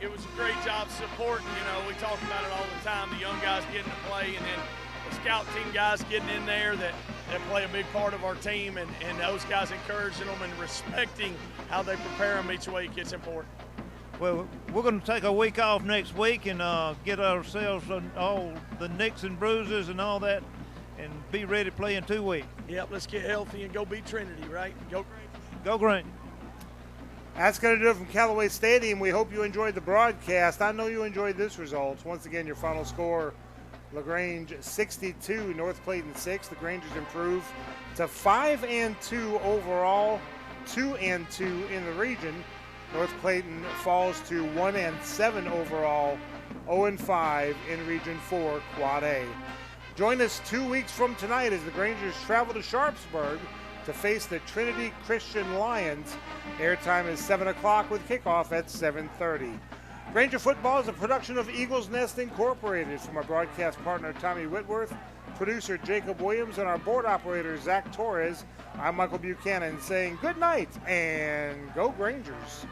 It was a great job supporting. We talk about it all the time. The young guys getting to play, and then the scout team guys getting in there that play a big part of our team, and those guys encouraging them and respecting how they prepare them each week. It's important. Well, we're going to take a week off next week and get ourselves all the nicks and bruises and all that, and be ready to play in 2 weeks. Yep, let's get healthy and go beat Trinity, right? Go Green. Go Green. That's going to do it from Callaway Stadium. We hope you enjoyed the broadcast. I know you enjoyed this result. Once again, your final score, LaGrange 62, North Clayton 6. The Grangers improve to 5-2 overall, 2-2 in the region. North Clayton falls to 1-7 overall, 0-5 in Region 4 Quad A. Join us 2 weeks from tonight as the Grangers travel to Sharpsburg to face the Trinity Christian Lions. Airtime is 7 o'clock with kickoff at 7:30. Granger Football is a production of Eagles Nest Incorporated. From our broadcast partner Tommy Whitworth, producer Jacob Williams, and our board operator Zach Torres, I'm Michael Buchanan saying good night and go Grangers.